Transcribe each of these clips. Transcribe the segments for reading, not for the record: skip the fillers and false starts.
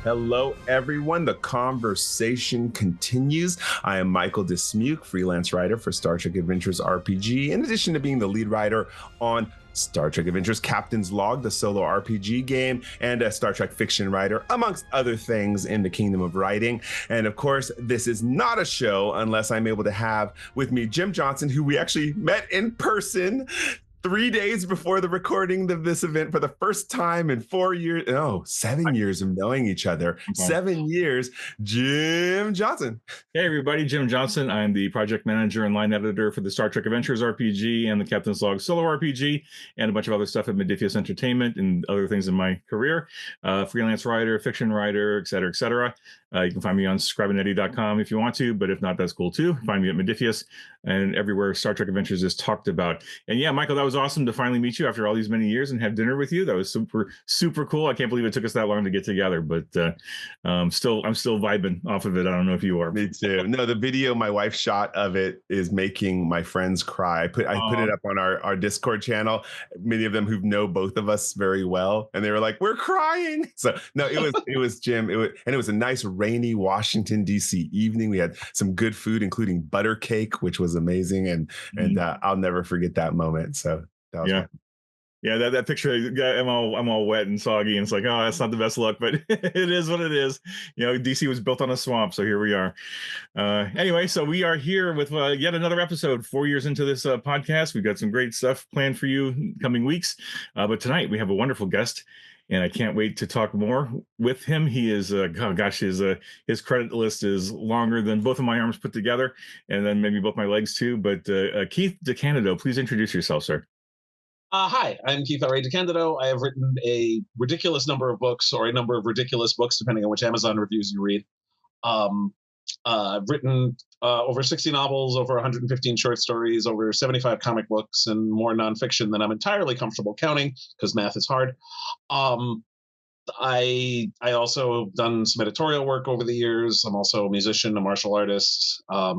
Hello, everyone. The conversation continues. I am Michael Dismuke, freelance writer for Star Trek Adventures RPG, in addition to being the lead writer on Star Trek Adventures Captain's Log, the solo RPG game, and a Star Trek fiction writer, amongst other things in the kingdom of writing. And of course, this is not a show unless I'm able to have with me Jim Johnson, who we actually met in person 3 days before the recording of this event for the first time in 4 years. 7 years of knowing each other. Okay. 7 years. Jim Johnson. Hey, everybody. Jim Johnson. I'm the project manager and line editor for the Star Trek Adventures RPG and the Captain's Log solo RPG and a bunch of other stuff at Modiphius Entertainment and other things in my career. Freelance writer, fiction writer, et cetera, et cetera. You can find me on scribenetti.com if you want to, but if not, that's cool too. Find me at Modiphius and everywhere Star Trek Adventures is talked about. And yeah, Michael, that was awesome to finally meet you after all these many years and have dinner with you. That was super, super cool. I can't believe it took us that long to get together, but I'm still vibing off of it. I don't know if you are. Me too. No, the video my wife shot of it is making my friends cry. I put it up on our Discord channel. Many of them who know both of us very well, and they were like, "We're crying." So no, it was Jim. It was a nice rainy Washington D.C. evening. We had some good food, including butter cake, which was amazing, and I'll never forget that moment. So that was fun. Yeah, that picture, I'm all wet and soggy, and it's like, oh, that's not the best look, but it is what it is. You know, DC was built on a swamp, so here we are. Anyway, so we are here with yet another episode, 4 years into this podcast. We've got some great stuff planned for you coming weeks, but tonight we have a wonderful guest, and I can't wait to talk more with him. He is, his credit list is longer than both of my arms put together, and then maybe both my legs too. But Keith DeCandido, please introduce yourself, sir. Hi, I'm Keith R.A. DeCandido. I have written a ridiculous number of books, or a number of ridiculous books, depending on which Amazon reviews you read. I've written over 60 novels, over 115 short stories, over 75 comic books, and more nonfiction than I'm entirely comfortable counting, because math is hard. I also have done some editorial work over the years. I'm also a musician, a martial artist. I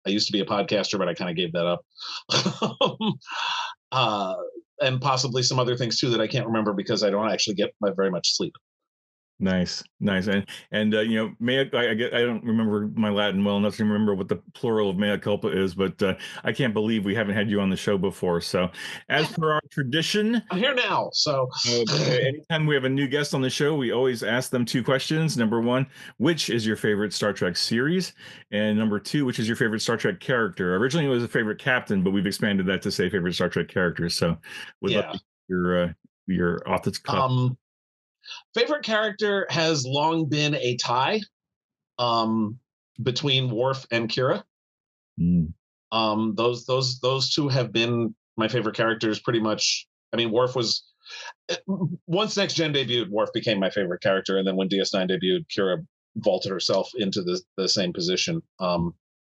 used to be a podcaster, but I kind of gave that up. And possibly some other things too that I can't remember because I don't actually get very much sleep. Nice. And you know, I don't remember my Latin well enough to remember what the plural of mea culpa is, but I can't believe we haven't had you on the show before. So, as per our tradition, I'm here now. So, anytime we have a new guest on the show, we always ask them two questions. Number one, which is your favorite Star Trek series? And number two, which is your favorite Star Trek character? Originally, it was a favorite captain, but we've expanded that to say favorite Star Trek characters. So, would love to hear your off the cuff. Favorite character has long been a tie between Worf and Kira. Those two have been my favorite characters pretty much. I mean, Worf was, once Next Gen debuted, Worf became my favorite character, and then when DS9 debuted, Kira vaulted herself into the same position. I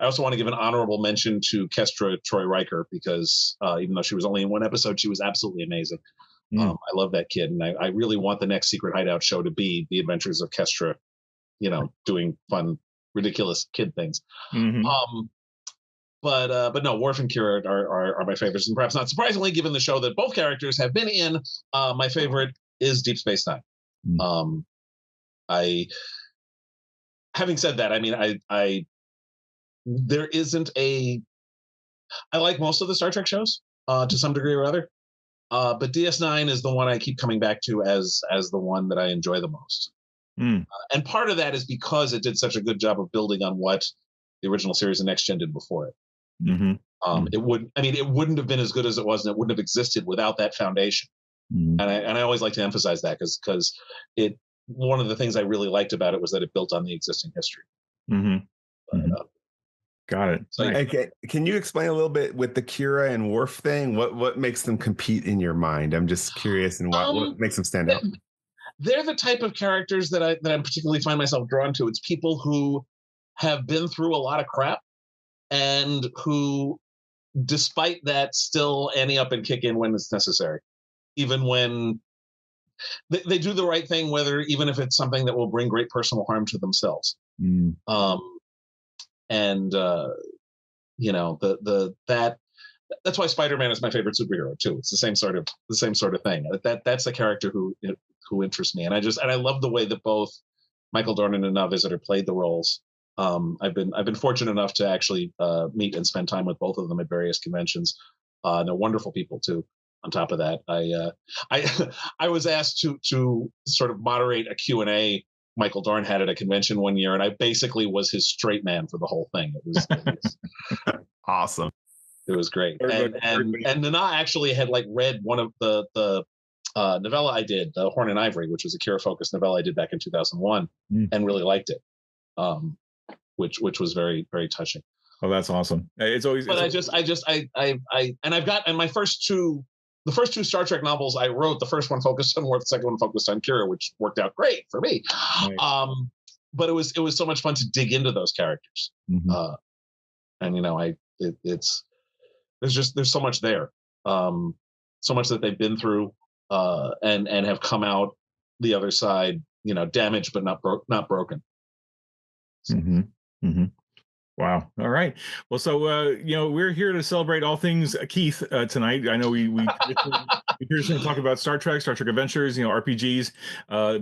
also want to give an honorable mention to Kestra Troy Riker, because even though she was only in one episode, she was absolutely amazing. I love that kid, and I really want the next Secret Hideout show to be the adventures of Kestra, doing fun, ridiculous kid things. But no, Worf and Kira are my favorites, and perhaps not surprisingly, given the show that both characters have been in, my favorite is Deep Space Nine. Having said that, I mean, I like most of the Star Trek shows to some degree or other. But DS9 is the one I keep coming back to as the one that I enjoy the most. And part of that is because it did such a good job of building on what the original series of Next Gen did before it. It wouldn't have been as good as it was, and it wouldn't have existed without that foundation. And I always like to emphasize that because one of the things I really liked about it was that it built on the existing history. Got it. So, can you explain a little bit with the Kira and Worf thing? What makes them compete in your mind? I'm just curious, and what makes them stand out? They're the type of characters that I particularly find myself drawn to. It's people who have been through a lot of crap, and who, despite that, still ante up and kick in when it's necessary, even when they do the right thing, whether even if it's something that will bring great personal harm to themselves. Mm. And that's why Spider-Man is my favorite superhero too. It's the same sort of thing. That's the character who interests me, and I love the way that both Michael Dorn and Anna Visitor played the roles. I've been fortunate enough to actually meet and spend time with both of them at various conventions. They're wonderful people too. On top of that, I was asked to sort of moderate a Q&A Michael Dorn had at a convention one year, and I basically was his straight man for the whole thing. It was awesome. It was great. And Nana actually had read one of the novella I did, The Horn and Ivory, which was a Kira-focused novella I did back in 2001, and really liked it, which was very, very touching. Oh, that's awesome. It's always. But I've got my first two. The first two Star Trek novels I wrote, the first one focused on Worf, the second one focused on Kira, which worked out great for me. Nice. But it was so much fun to dig into those characters, and there's so much there, so much that they've been through, and have come out the other side, damaged but not broken. So. Wow. All right. Well, so we're here to celebrate all things Keith tonight. I know we traditionally talk about Star Trek Adventures, RPGs,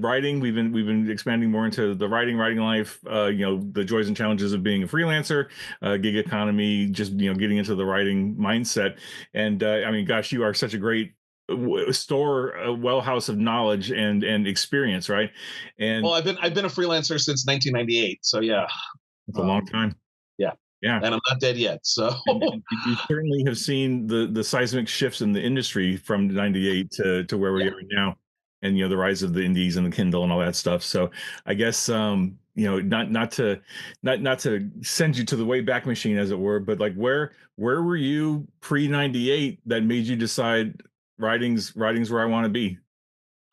writing. We've been expanding more into the writing life, the joys and challenges of being a freelancer, gig economy, just getting into the writing mindset. And gosh, you are such a great wellhouse of knowledge and experience, right? And well, I've been a freelancer since 1998, so yeah, it's a long time. Yeah, and I'm not dead yet. So and you certainly have seen the seismic shifts in the industry from '98 to where we are now, and the rise of the indies and the Kindle and all that stuff. So I guess not to send you to the way back machine, as it were, but where were you pre '98 that made you decide writing's where I want to be?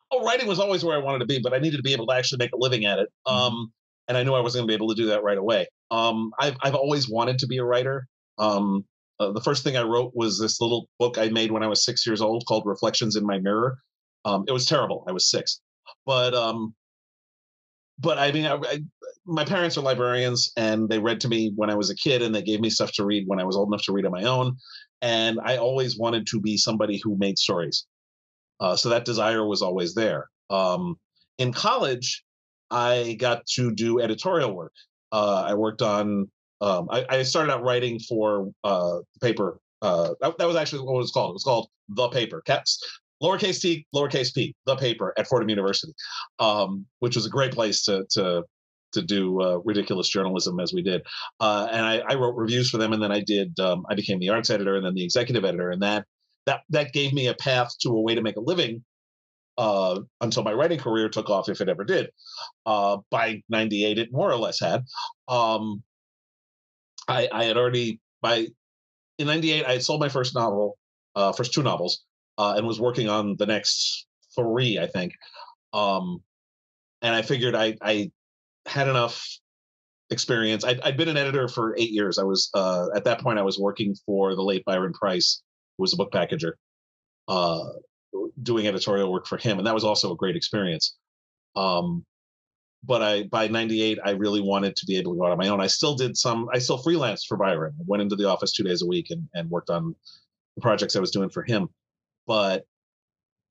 Oh, writing was always where I wanted to be, but I needed to be able to actually make a living at it. And I knew I wasn't going to be able to do that right away. I've always wanted to be a writer. The first thing I wrote was this little book I made when I was 6 years old called Reflections in My Mirror. It was terrible. I was 6, but my parents are librarians, and they read to me when I was a kid, and they gave me stuff to read when I was old enough to read on my own. And I always wanted to be somebody who made stories. So that desire was always there. In college, I got to do editorial work. I worked on. I started out writing for the paper. That was actually what it was called. It was called The Paper. Caps, lowercase t, lowercase p. The Paper at Fordham University, which was a great place to do ridiculous journalism as we did. And I wrote reviews for them, and then I became the arts editor and then the executive editor, and that gave me a path to a way to make a living. Until my writing career took off, if it ever did. By '98, it more or less had. I had already in '98 I had sold my first two novels, and was working on the next 3, I think. And I figured I had enough experience. I'd been an editor for 8 years. I was at that point I was working for the late Byron Price, who was a book packager. Doing editorial work for him, and that was also a great experience. But by '98, I really wanted to be able to go out on my own. I still freelanced for Byron. I went into the office 2 days a week and worked on the projects I was doing for him. But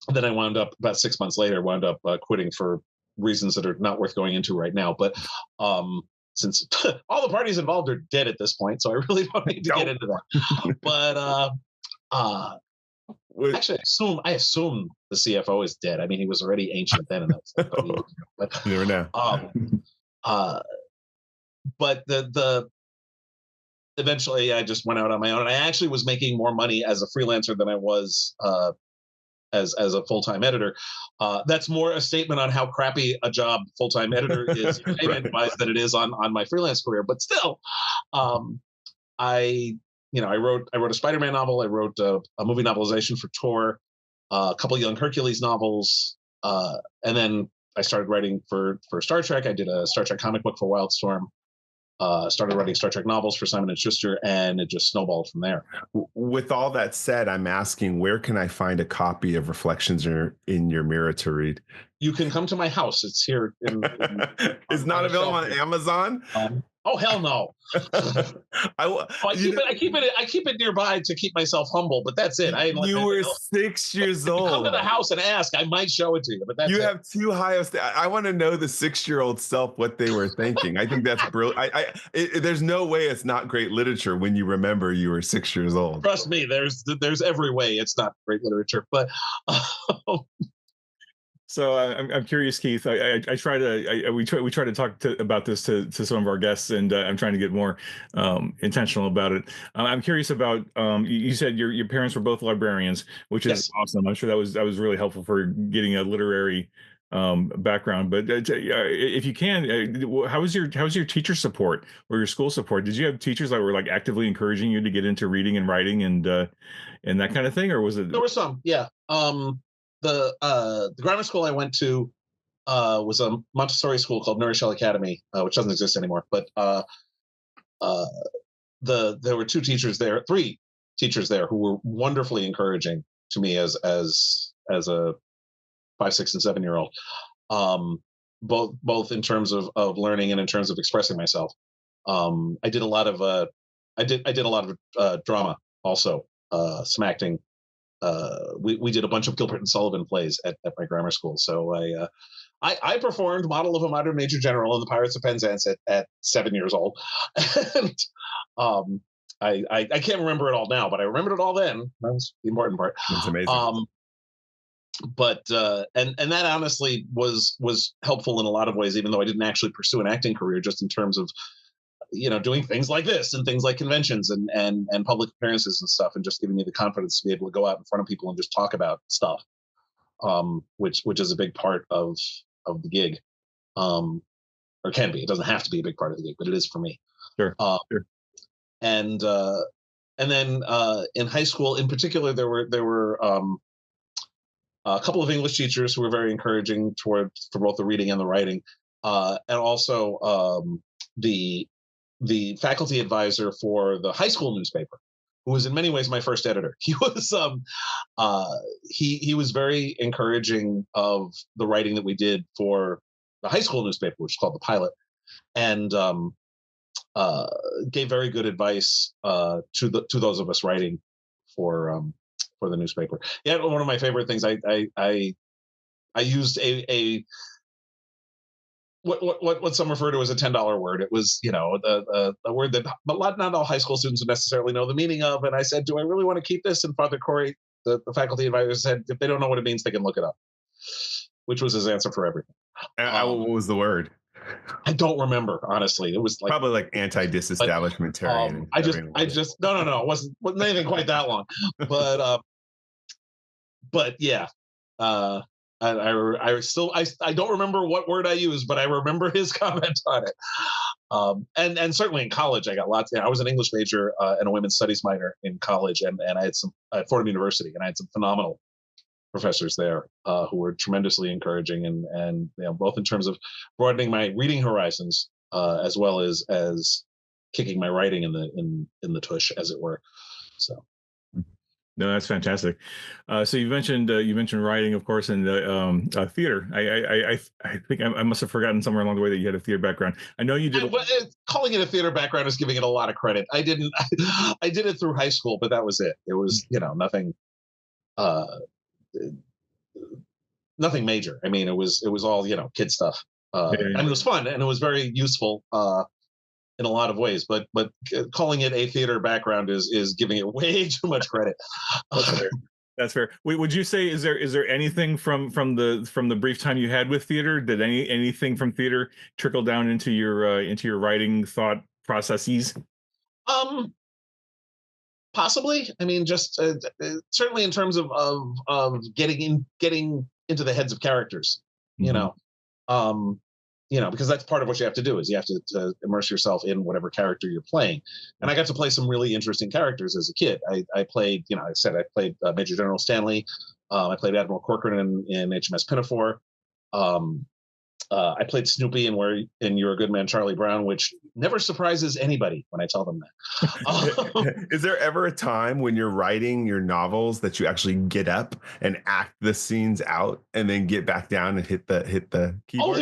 then I wound up about 6 months later, quitting for reasons that are not worth going into right now. But since all the parties involved are dead at this point, so I really don't need to get into that. But actually, I assume the CFO is dead. I mean, he was already ancient then, and that's but you never know. But eventually, I just went out on my own, and I actually was making more money as a freelancer than I was as a full-time editor. That's more a statement on how crappy a job full-time editor is payment-wise than it is on my freelance career. But still, I wrote a Spider-Man novel. I wrote a movie novelization for Tor, a couple of Young Hercules novels, and then I started writing for Star Trek. I did a Star Trek comic book for Wildstorm, Started writing Star Trek novels for Simon and Schuster, and it just snowballed from there. With all that said, I'm asking, where can I find a copy of Reflections in Your Mirror to read? You can come to my house. It's here. It's not available on Amazon. Oh hell no! I keep it nearby to keep myself humble, but that's it. You were 6 years old. Come to the house and ask. I might show it to you, but that's you have too high of I want to know the 6-year-old self what they were thinking. I think that's brilliant. There's no way it's not great literature when you remember you were 6 years old. Trust me, there's every way it's not great literature, but. So I'm curious, Keith. We try to talk about this to some of our guests, and I'm trying to get more intentional about it. I'm curious about you said your parents were both librarians, which is awesome. I'm sure that was really helpful for getting a literary background. But if you can, how was your teacher support or your school support? Did you have teachers that were like actively encouraging you to get into reading and writing and that kind of thing, or was it? There were some, yeah. The grammar school I went to was a Montessori school called Nourishell Academy, which doesn't exist anymore. But there were three teachers there who were wonderfully encouraging to me as a 5, 6, and 7-year-old, both in terms of learning and in terms of expressing myself. I did a lot of drama also, some acting. We did a bunch of Gilbert and Sullivan plays at my grammar school. So I performed Model of a Modern Major General in the Pirates of Penzance at 7 years old. And I can't remember it all now, but I remembered it all then. That was the important part. That's amazing. But and that honestly was helpful in a lot of ways, even though I didn't actually pursue an acting career, just in terms of doing things like this and things like conventions and public appearances and stuff, and just giving me the confidence to be able to go out in front of people and just talk about stuff, which is a big part of the gig, or can be. It doesn't have to be a big part of the gig, but it is for me. Sure. Sure. And then in high school, in particular, there were a couple of English teachers who were very encouraging for both the reading and the writing, and also the faculty advisor for the high school newspaper, who was in many ways my first editor. He was he was very encouraging of the writing that we did for the high school newspaper, which is called The Pilot, and gave very good advice to those of us writing for the newspaper. Yeah, one of my favorite things. I used a what some refer to as a $10 word. It was, a word that not all high school students would necessarily know the meaning of. And I said, do I really want to keep this? And Father Corey, the faculty advisor, said, if they don't know what it means, they can look it up, which was his answer for everything. What was the word? I don't remember, honestly. It was probably like anti-disestablishmentarian. I just no, it wasn't anything quite that long, but yeah. I don't remember what word I used, but I remember his comment on it. And certainly in college, I got lots. I was an English major and a women's studies minor in college, and I had some at Fordham University, and I had some phenomenal professors there who were tremendously encouraging, and both in terms of broadening my reading horizons as well as kicking my writing in the tush, as it were. So. No, that's fantastic. So you mentioned writing, of course, and theater. I think I must have forgotten somewhere along the way that you had a theater background. I know you did. Calling it a theater background is giving it a lot of credit. I didn't. I did it through high school, but that was it. It was nothing. Nothing major. I mean, it was all kid stuff. And it was fun, and it was very useful in a lot of ways, but calling it a theater background is giving it way too much credit. That's fair. Would you say is there anything from the brief time you had with theater? Did anything from theater trickle down into your writing thought processes? Possibly. I mean, just certainly in terms of getting into the heads of characters. Mm-hmm. Because that's part of what you have to do is you have to immerse yourself in whatever character you're playing. And I got to play some really interesting characters as a kid. I played, I played Major General Stanley. I played Admiral Corcoran in HMS Pinafore. I played Snoopy in You're a Good Man, Charlie Brown, which never surprises anybody when I tell them that. Is there ever a time when you're writing your novels that you actually get up and act the scenes out and then get back down and hit the keyboard?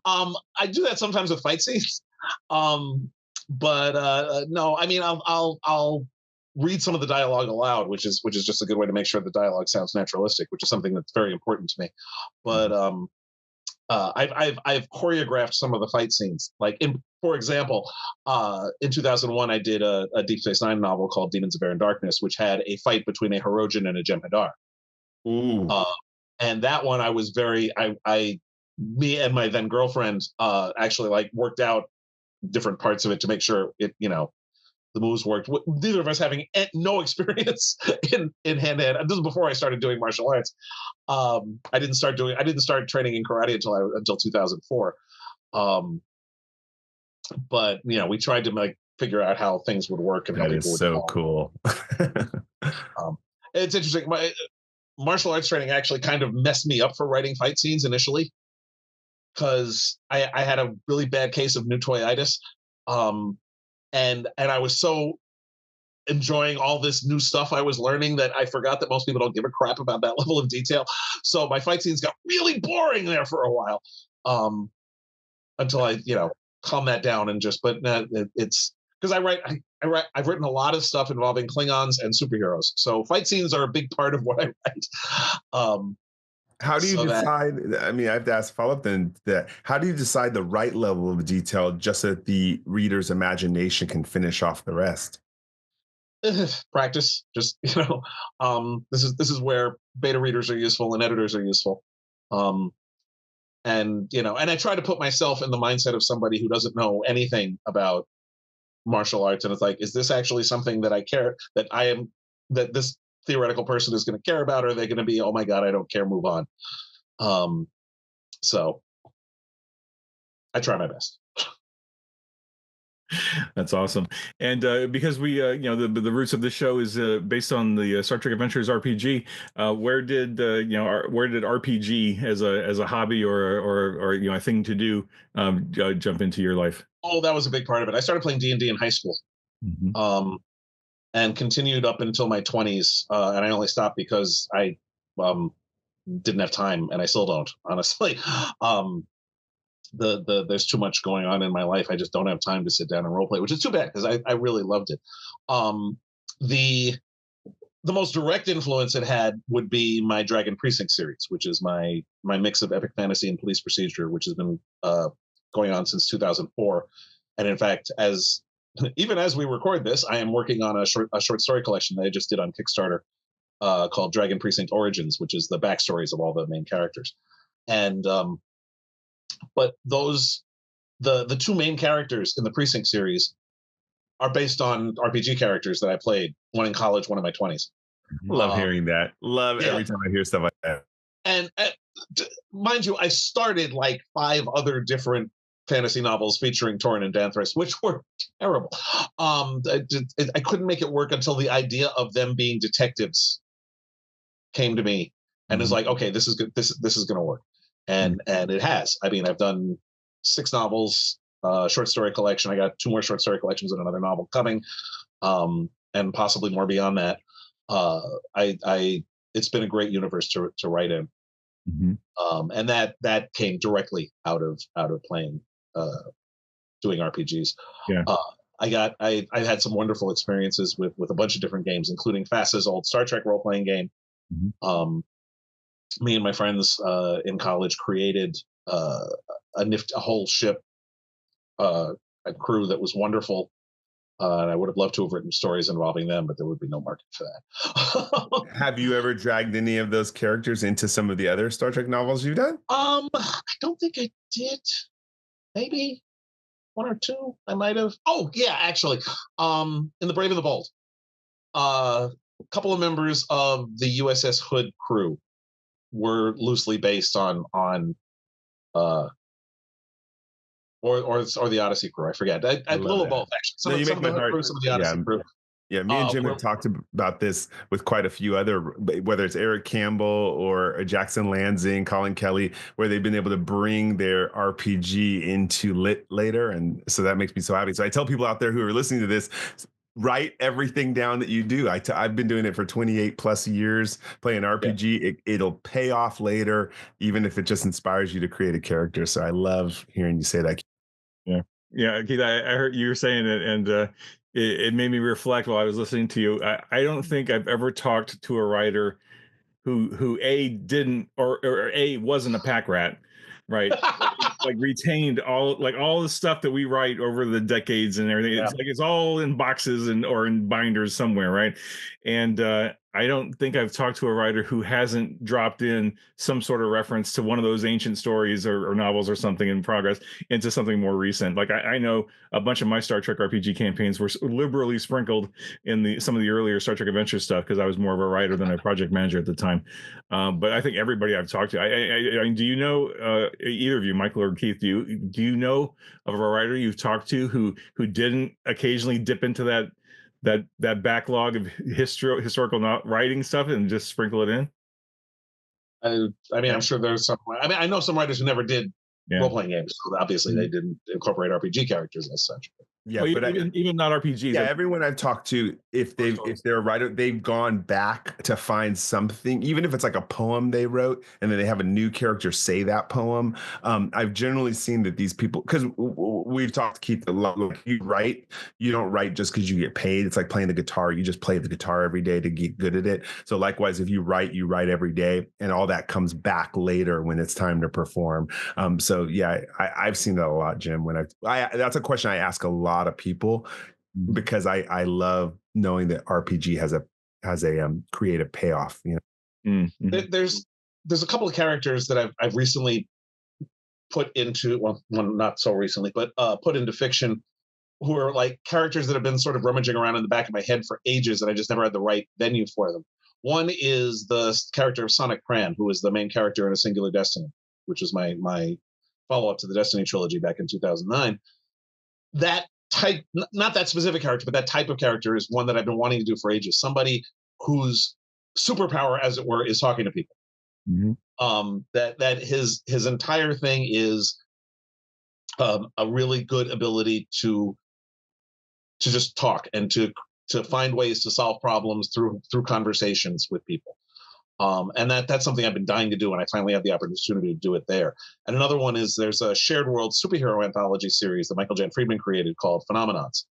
I do that sometimes with fight scenes, but no. I mean, I'll read some of the dialogue aloud, which is just a good way to make sure the dialogue sounds naturalistic, which is something that's very important to me. But I've choreographed some of the fight scenes. Like, for example, in 2001, I did a Deep Space Nine novel called Demons of Air and Darkness, which had a fight between a Hirogen and a Jem'Hadar. Ooh. And that one, I was me and my then girlfriend actually like worked out different parts of it to make sure it, the moves worked. Neither of us having no experience in hand-to-hand. This is before I started doing martial arts. I didn't start training in karate until 2004. But we tried to like figure out how things would work and how that people is so cool. It's interesting. My martial arts training actually kind of messed me up for writing fight scenes initially, because I had a really bad case of nutoiditis. And I was so enjoying all this new stuff I was learning that I forgot that most people don't give a crap about that level of detail. So my fight scenes got really boring there for a while, until I, calm that down and just. But it's because I've written a lot of stuff involving Klingons and superheroes, so fight scenes are a big part of what I write. How do you decide? I mean, I have to ask follow-up then. How do you decide the right level of detail just so that the reader's imagination can finish off the rest? Practice. Just this is where beta readers are useful and editors are useful. And I try to put myself in the mindset of somebody who doesn't know anything about martial arts, and it's like, is this actually something that I care that this theoretical person is going to care about, or are they going to be, oh my god, I don't care, move on? So I try my best. That's awesome. And because we the roots of this show is based on the Star Trek Adventures RPG, where did RPG as a hobby or a thing to do jump into your life? Oh, that was a big part of it. I started playing D&D in high school. Mm-hmm. And continued up until my 20s, and I only stopped because I didn't have time, and I still don't, honestly. There's too much going on in my life. I just don't have time to sit down and role play, which is too bad because I really loved it. The most direct influence it had would be my Dragon Precinct series, which is my mix of epic fantasy and police procedure, which has been going on since 2004. And in fact, even as we record this, I am working on a short story collection that I just did on Kickstarter called Dragon Precinct Origins, which is the backstories of all the main characters. And but the two main characters in the Precinct series are based on RPG characters that I played, one in college, one in my 20s. Love hearing that. Every time I hear stuff like that. And mind you, I started like 5 other different fantasy novels featuring Torin and Danthras, which were terrible. I couldn't make it work until the idea of them being detectives came to me, and it's like, okay, this is good. This is going to work, and it has. I mean, I've done 6 novels, short story collection. I got 2 more short story collections and another novel coming, and possibly more beyond that. It's been a great universe to write in, and that came directly out of playing. Doing RPGs. Yeah. I had some wonderful experiences with a bunch of different games, including FASA's old Star Trek role-playing game. Me and my friends in college created a whole ship, a crew that was wonderful. And I would have loved to have written stories involving them, but there would be no market for that. Have you ever dragged any of those characters into some of the other Star Trek novels you've done? I don't think I did. Maybe 1 or 2 I might have. Oh yeah, actually, in The Brave and the Bold, a couple of members of the USS Hood crew were loosely based on or the Odyssey crew. I forget. A little of both, actually. Some of the Hood crew, some of the Odyssey crew. Yeah, me and Jim have talked about this with quite a few other, whether it's Eric Campbell or Jackson Lansing, Colin Kelly, where they've been able to bring their RPG into lit later. And so that makes me so happy. So I tell people out there who are listening to this, write everything down that you do. I've been doing it for 28 plus years, playing RPG. It'll pay off later, even if it just inspires you to create a character. So I love hearing you say that. Yeah. Yeah, Keith, I heard you were saying it, and it made me reflect while I was listening to you. I don't think I've ever talked to a writer who A didn't or A wasn't a pack rat, right? Like retained all the stuff that we write over the decades and everything. It's like it's all in boxes or in binders somewhere, right? And I don't think I've talked to a writer who hasn't dropped in some sort of reference to one of those ancient stories or novels or something in progress into something more recent. Like I know a bunch of my Star Trek RPG campaigns were liberally sprinkled in some of the earlier Star Trek Adventure stuff because I was more of a writer than a project manager at the time. But I think everybody I've talked to, I do you know either of you, Michael or Keith, do you know of a writer you've talked to who didn't occasionally dip into that backlog of historical writing stuff and just sprinkle it in? I mean, I'm sure there's some. I mean, I know some writers who never did role-playing games. So obviously, they didn't incorporate RPG characters as such. Yeah, well, but even not RPGs. Yeah, everyone I've talked to, if they're a writer, they've gone back to find something, even if it's like a poem they wrote, and then they have a new character say that poem. I've generally seen that these people, because we've talked to Keith a lot. Like you don't write just because you get paid. It's like playing the guitar. You just play the guitar every day to get good at it. So likewise, if you write every day, and all that comes back later when it's time to perform. So yeah, I've seen that a lot, Jim. When that's a question I ask a lot of people, because I love knowing that RPG has a creative payoff. You know, there's a couple of characters that I've recently put into one not so recently, but put into fiction, who are like characters that have been sort of rummaging around in the back of my head for ages, and I just never had the right venue for them. One is the character of Sonic Pran, who is the main character in A Singular Destiny, which was my follow-up to the Destiny trilogy back in 2009. That type, not that specific character, but that type of character is one that I've been wanting to do for ages. Somebody whose superpower, as it were, is talking to people. That his entire thing is a really good ability to just talk and to find ways to solve problems through conversations with people. And that's something I've been dying to do, and I finally had the opportunity to do it there. And another one is there's a shared world superhero anthology series that Michael Jan Friedman created called Phenomenons.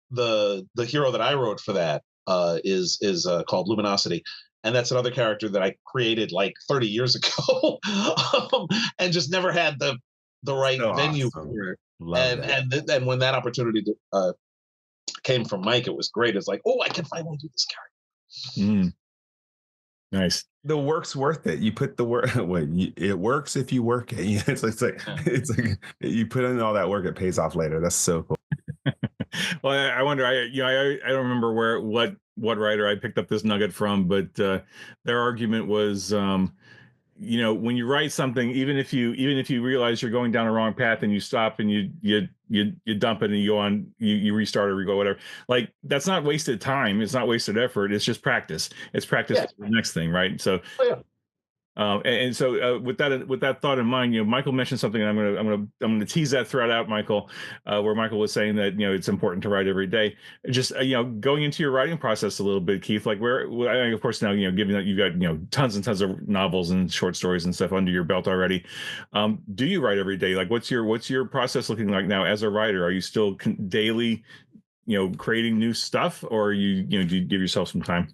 The hero that I wrote for that is called Luminosity, and that's another character that I created like 30 years ago, and just never had the right venue for it. And when that opportunity came from Mike, it was great. It's like, oh, I can finally do this character. Nice. The work's worth it. You put the work. It works if you work it. It's like you put in all that work. It pays off later. That's so cool. Well, I wonder. I don't remember what writer I picked up this nugget from, but their argument was, when you write something, even if you realize you're going down a wrong path and you stop and you dump it and you go on, you restart or you go whatever, like that's not wasted time. It's not wasted effort. It's just practice. It's practice for the next thing, right? So. So with that thought in mind, Michael mentioned something, and I'm gonna tease that thread out, Michael, where Michael was saying that it's important to write every day. Just going into your writing process a little bit, Keith. Like of course now given that you've got tons and tons of novels and short stories and stuff under your belt already, do you write every day? Like what's your process looking like now as a writer? Are you still daily creating new stuff, or do you give yourself some time?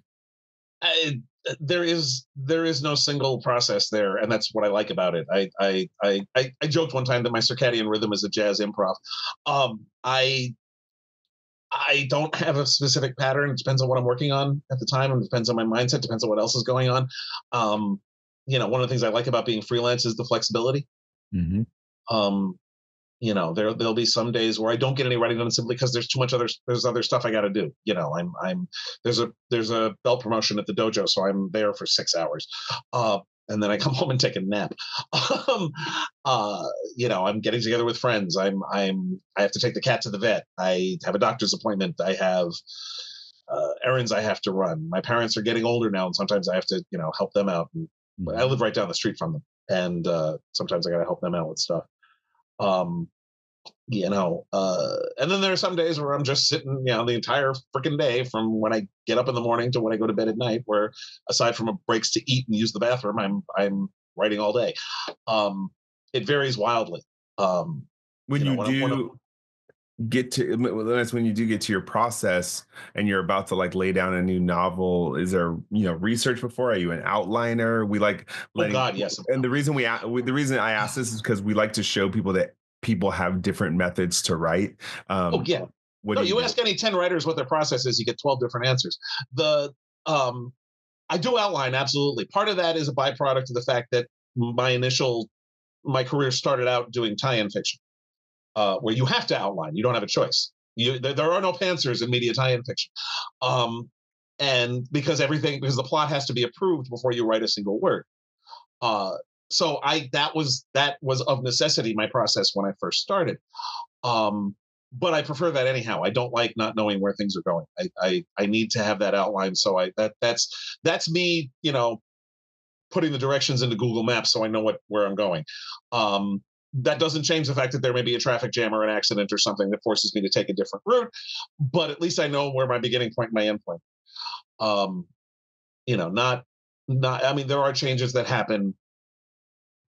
There is no single process there, and that's what I like about it. I joked one time that my circadian rhythm is a jazz improv. I don't have a specific pattern. It depends on what I'm working on at the time, and it depends on my mindset. Depends on what else is going on. One of the things I like about being freelance is the flexibility. There'll be some days where I don't get any writing done simply because there's other stuff I got to do. There's a belt promotion at the dojo, so I'm there for 6 hours. and then I come home and take a nap. um, I'm getting together with friends. I have to take the cat to the vet. I have a doctor's appointment. I have errands I have to run. My parents are getting older now, and sometimes I have to, help them out. And I live right down the street from them, and sometimes I got to help them out with stuff. Um, and then there are some days where I'm just sitting, the entire freaking day from when I get up in the morning to when I go to bed at night, where aside from breaks to eat and use the bathroom, I'm writing all day. It varies wildly. When you do get to, that's when you do get to your process and you're about to like lay down a new novel, is there, research before? Are you an outliner? We like letting, oh God, yes. And the reason I ask this is because we like to show people that people have different methods to write. Oh yeah. You ask any 10 writers what their process is, you get 12 different answers. I do outline, absolutely. Part of that is a byproduct of the fact that my career started out doing tie-in fiction, where you have to outline. You don't have a choice. There are no pantsers in media tie-in fiction. And because the plot has to be approved before you write a single word. So that was of necessity my process when I first started. But I prefer that anyhow. I don't like not knowing where things are going. I need to have that outline. So that's me, putting the directions into Google Maps so I know where I'm going. That doesn't change the fact that there may be a traffic jam or an accident or something that forces me to take a different route, but at least I know where my beginning point and my end point. There are changes that happen,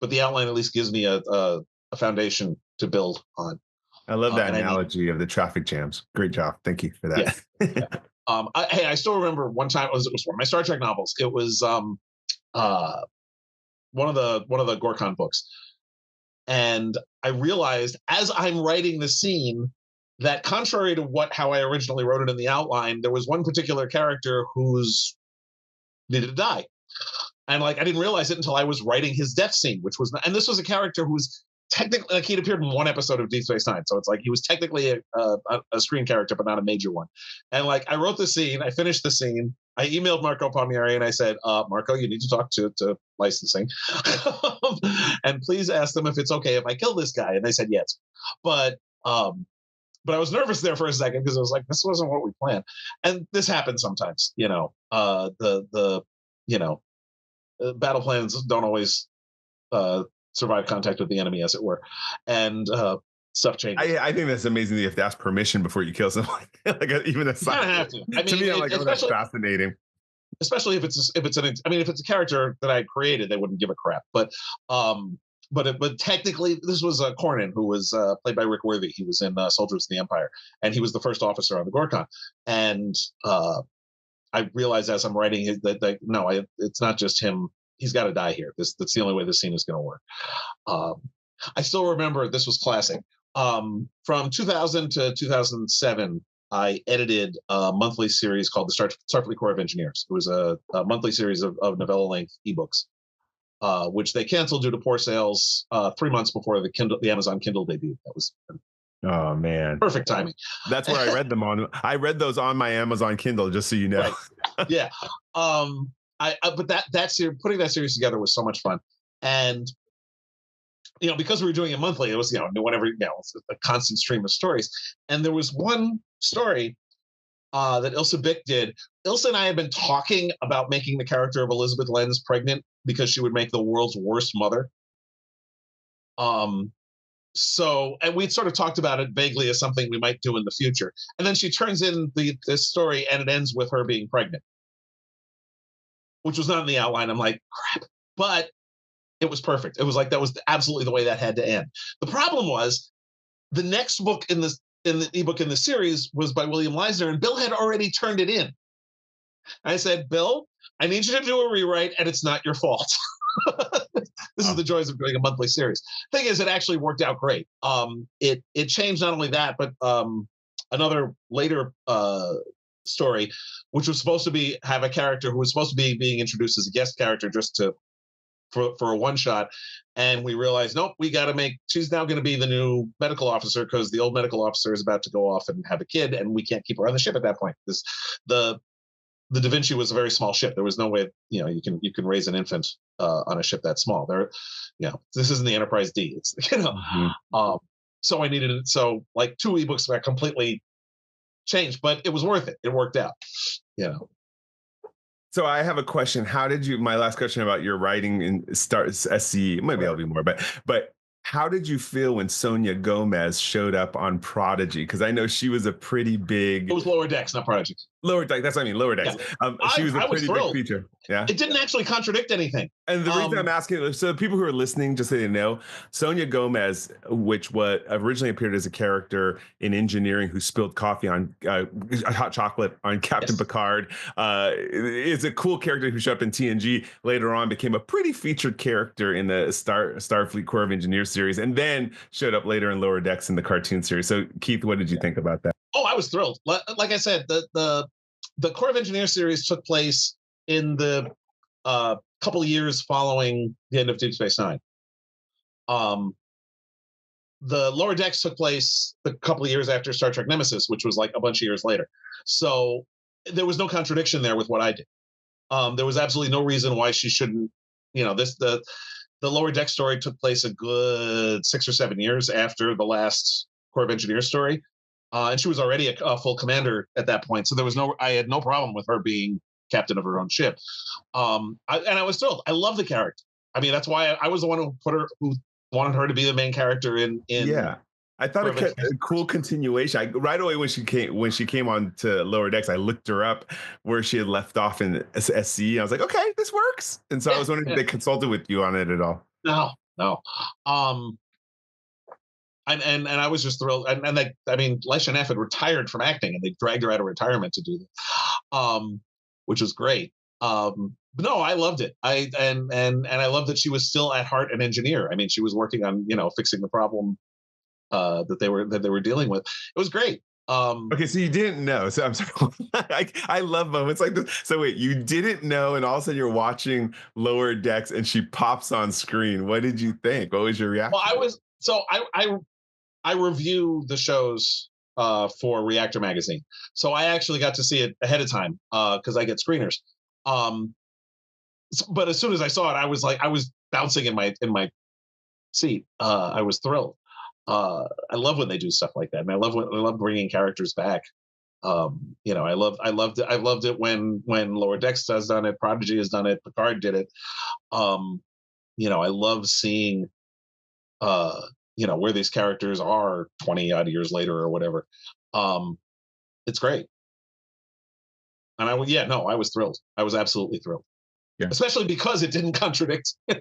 but the outline at least gives me a foundation to build on. I love that analogy of the traffic jams. Great job. Thank you for that. Yeah. I still remember one time, it was one of my Star Trek novels. It was one of the Gorkon books. And I realized as I'm writing the scene that contrary to how I originally wrote it in the outline, there was one particular character who's needed to die. And I didn't realize it until I was writing his death scene, and this was a character who's technically, he'd appeared in one episode of Deep Space Nine. So it's he was technically a screen character, but not a major one. And I wrote the scene, I finished the scene, I emailed Marco Palmieri and I said, Marco, you need to talk to licensing and please ask them if it's okay if I kill this guy. And they said, yes. But I was nervous there for a second because I was like, this wasn't what we planned. And this happens sometimes, battle plans don't always survive contact with the enemy, as it were, and stuff changes. I think that's amazing that you have to ask permission before you kill someone. Even a side. You have to. To me, I'm like, that's fascinating. Especially if it's a character that I created, they wouldn't give a crap. But technically, this was Cornyn, who was played by Rick Worthy. He was in Soldiers of the Empire, and he was the first officer on the Gorkon. And I realized as I'm writing it's not just him. He's got to die here. That's the only way this scene is going to work. I still remember this was classic. From 2000 to 2007, I edited a monthly series called the Starfleet Corps of Engineers. It was a monthly series of novella-length ebooks, which they canceled due to poor sales 3 months before the Amazon Kindle debut. That was oh man, perfect timing. That's where I read them on. I read those on my Amazon Kindle, just so you know. Right. Yeah. But putting that series together was so much fun, and because we were doing it monthly, it was whenever it's a constant stream of stories. And there was one story that Ilsa Bick did. Ilsa and I had been talking about making the character of Elizabeth Lenz pregnant because she would make the world's worst mother. And we'd sort of talked about it vaguely as something we might do in the future. And then she turns in this story, and it ends with her being pregnant, which was not in the outline. I'm like, crap. But it was perfect. It was that was absolutely the way that had to end. The problem was the next book in the ebook in the series was by William Leisner, and Bill had already turned it in. I said, Bill, I need you to do a rewrite, and it's not your fault. This is the joys of doing a monthly series. Thing is, it actually worked out great. It changed not only that, but another later story, which was supposed to have a character who was supposed to be being introduced as a guest character just for a one shot, and we realized, nope, we got to she's now going to be the new medical officer because the old medical officer is about to go off and have a kid, and we can't keep her on the ship at that point. the Da Vinci was a very small ship. There was no way, you can raise an infant on a ship that small. This isn't the Enterprise D. It's so I needed it. So like 2 ebooks got completely changed, but it was worth it. It worked out. So I have a question. My last question about your writing in SCE, maybe I'll be more, but how did you feel when Sonia Gomez showed up on Prodigy? Because I know she was a pretty big. It was Lower Decks, not Prodigy. Lower Decks. That's what I mean. Lower Decks. Yeah. She was a pretty big feature. Yeah. It didn't actually contradict anything. And the reason I'm asking, so the people who are listening, just so you know, Sonia Gomez, which originally appeared as a character in Engineering who spilled coffee on hot chocolate on Captain Picard, is a cool character who showed up in TNG. Later on, became a pretty featured character in the Starfleet Corps of Engineers series, and then showed up later in Lower Decks in the cartoon series. So, Keith, what did you think about that? Oh, I was thrilled. Like I said, the Corps of Engineers series took place in the couple of years following the end of Deep Space Nine. The Lower Decks took place a couple of years after Star Trek Nemesis, which was like a bunch of years later. So there was no contradiction there with what I did. There was absolutely no reason why she shouldn't. The Lower Deck story took place a good 6 or 7 years after the last Corps of Engineers story, and she was already a full commander at that point. So I had no problem with her being captain of her own ship. I was thrilled. I love the character. I mean, that's why I was the one who wanted her to be the main character in yeah. I thought it was a cool continuation. Right away when she came on to Lower Decks, I looked her up where she had left off in SC. I was like, okay, this works. And so I was wondering if they consulted with you on it at all. No. And I was just thrilled. And Leisha Neff had retired from acting, and they dragged her out of retirement to do this, which was great. But no, I loved it. I love that she was still at heart an engineer. I mean, she was working on fixing the problem that they were dealing with. It was great. Okay, so you didn't know. So I'm sorry. I love moments like this. So wait, you didn't know, and all of a sudden you're watching Lower Decks, and she pops on screen. What did you think? What was your reaction? Well, I review the shows for Reactor Magazine, so I actually got to see it ahead of time because I get screeners. But as soon as I saw it, I was bouncing in my seat. I was thrilled. I love when they do stuff like that, and I love bringing characters back. I loved it when Lower Decks has done it, Prodigy has done it, Picard did it. I love seeing where these characters are 20 odd years later or whatever. It's great. And I was thrilled. I was absolutely thrilled. Yeah. Especially because it didn't contradict. They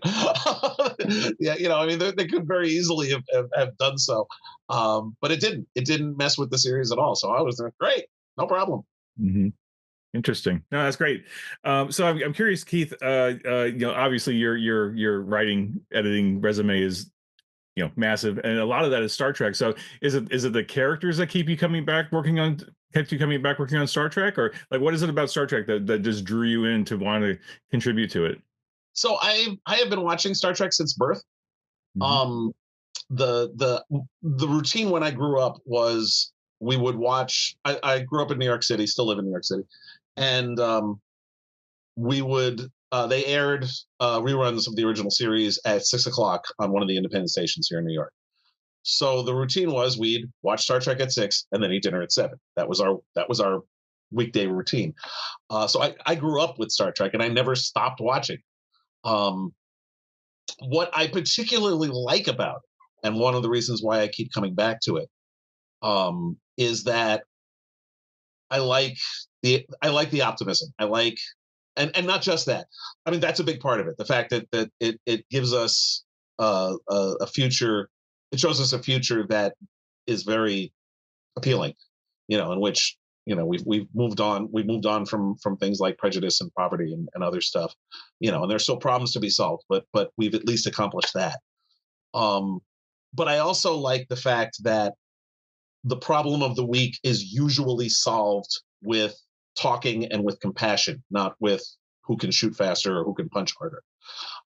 could very easily have done so, but it didn't. It didn't mess with the series at all. So I was great, no problem. Mm-hmm. Interesting. No, that's great. So I'm curious, Keith. Obviously your writing, editing resume is massive, and a lot of that is Star Trek. So is it the characters that keep you coming back working on Star Trek, or like what is it about Star Trek that just drew you in to want to contribute to it? So I have been watching Star Trek since birth. Mm-hmm. The routine when I grew up was we would watch. I grew up in New York City, still live in New York City, and we would. They aired reruns of the original series at 6:00 on one of the independent stations here in New York. So the routine was we'd watch Star Trek at 6 and then eat dinner at 7. That was our weekday routine. So I grew up with Star Trek, and I never stopped watching. What I particularly like about it, and one of the reasons why I keep coming back to it, is that I like the optimism. I like. And not just that. I mean, that's a big part of it. The fact that it gives us a future. It shows us a future that is very appealing, in which we've moved on. We've moved on from things like prejudice and poverty and other stuff, and there's still problems to be solved, but we've at least accomplished that. But I also like the fact that the problem of the week is usually solved with talking and with compassion, not with who can shoot faster or who can punch harder.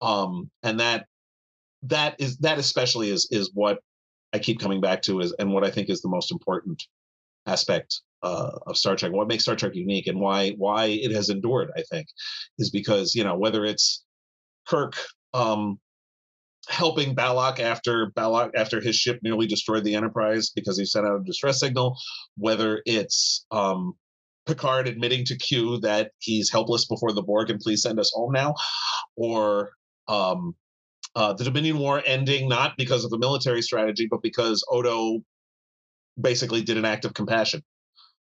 And that especially is what I keep coming back to and what I think is the most important aspect Star Trek. What makes Star Trek unique, and why it has endured, I think, is because whether it's Kirk helping Balak after his ship nearly destroyed the Enterprise because he sent out a distress signal, whether it's Picard admitting to Q that he's helpless before the Borg and please send us home now, or the Dominion War ending not because of a military strategy, but because Odo basically did an act of compassion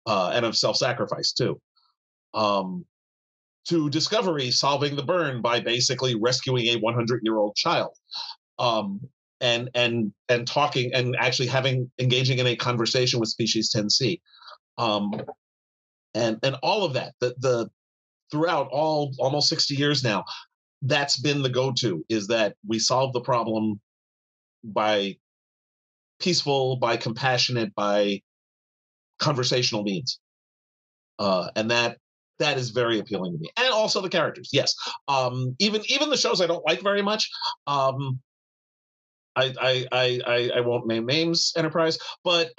and of self-sacrifice too. To Discovery solving the burn by basically rescuing a 100-year-old child, and talking and actually engaging in a conversation with Species 10C, and all of that. The throughout all almost 60 years now, that's been the go-to, is that we solve the problem by peaceful, by compassionate, by conversational means, and that is very appealing to me. And also the characters, yes. Even the shows I don't like very much. I won't name names, Enterprise, but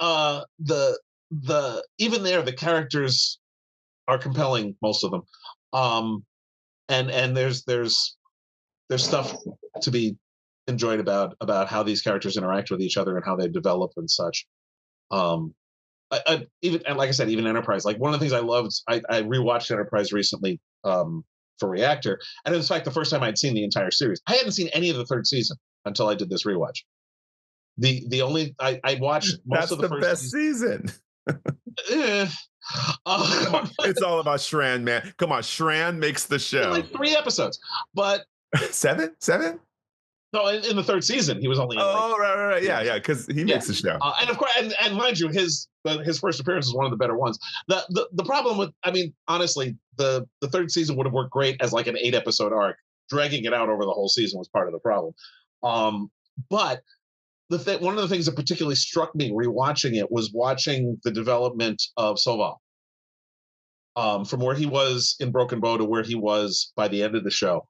even there the characters are compelling, most of them. And there's stuff to be enjoyed about how these characters interact with each other and how they develop and such. Even, and like I said, even Enterprise, like one of the things I loved, I rewatched Enterprise recently for Reactor, and in fact the first time I'd seen the entire series. I hadn't seen any of the third season until I did this rewatch. The only I watched most of the first best season. Come on, it's all about Shran, man. Come on, Shran makes the show. Like 3 episodes, but seven. No, in the third season, he was only. Right. Yeah, because he makes the show. And of course, and mind you, his first appearance is one of the better ones. The problem with, I mean, honestly, the third season would have worked great as like an 8-episode arc. Dragging it out over the whole season was part of the problem. But one of the things that particularly struck me rewatching it was watching the development of Soval. From where he was in Broken Bow to where he was by the end of the show.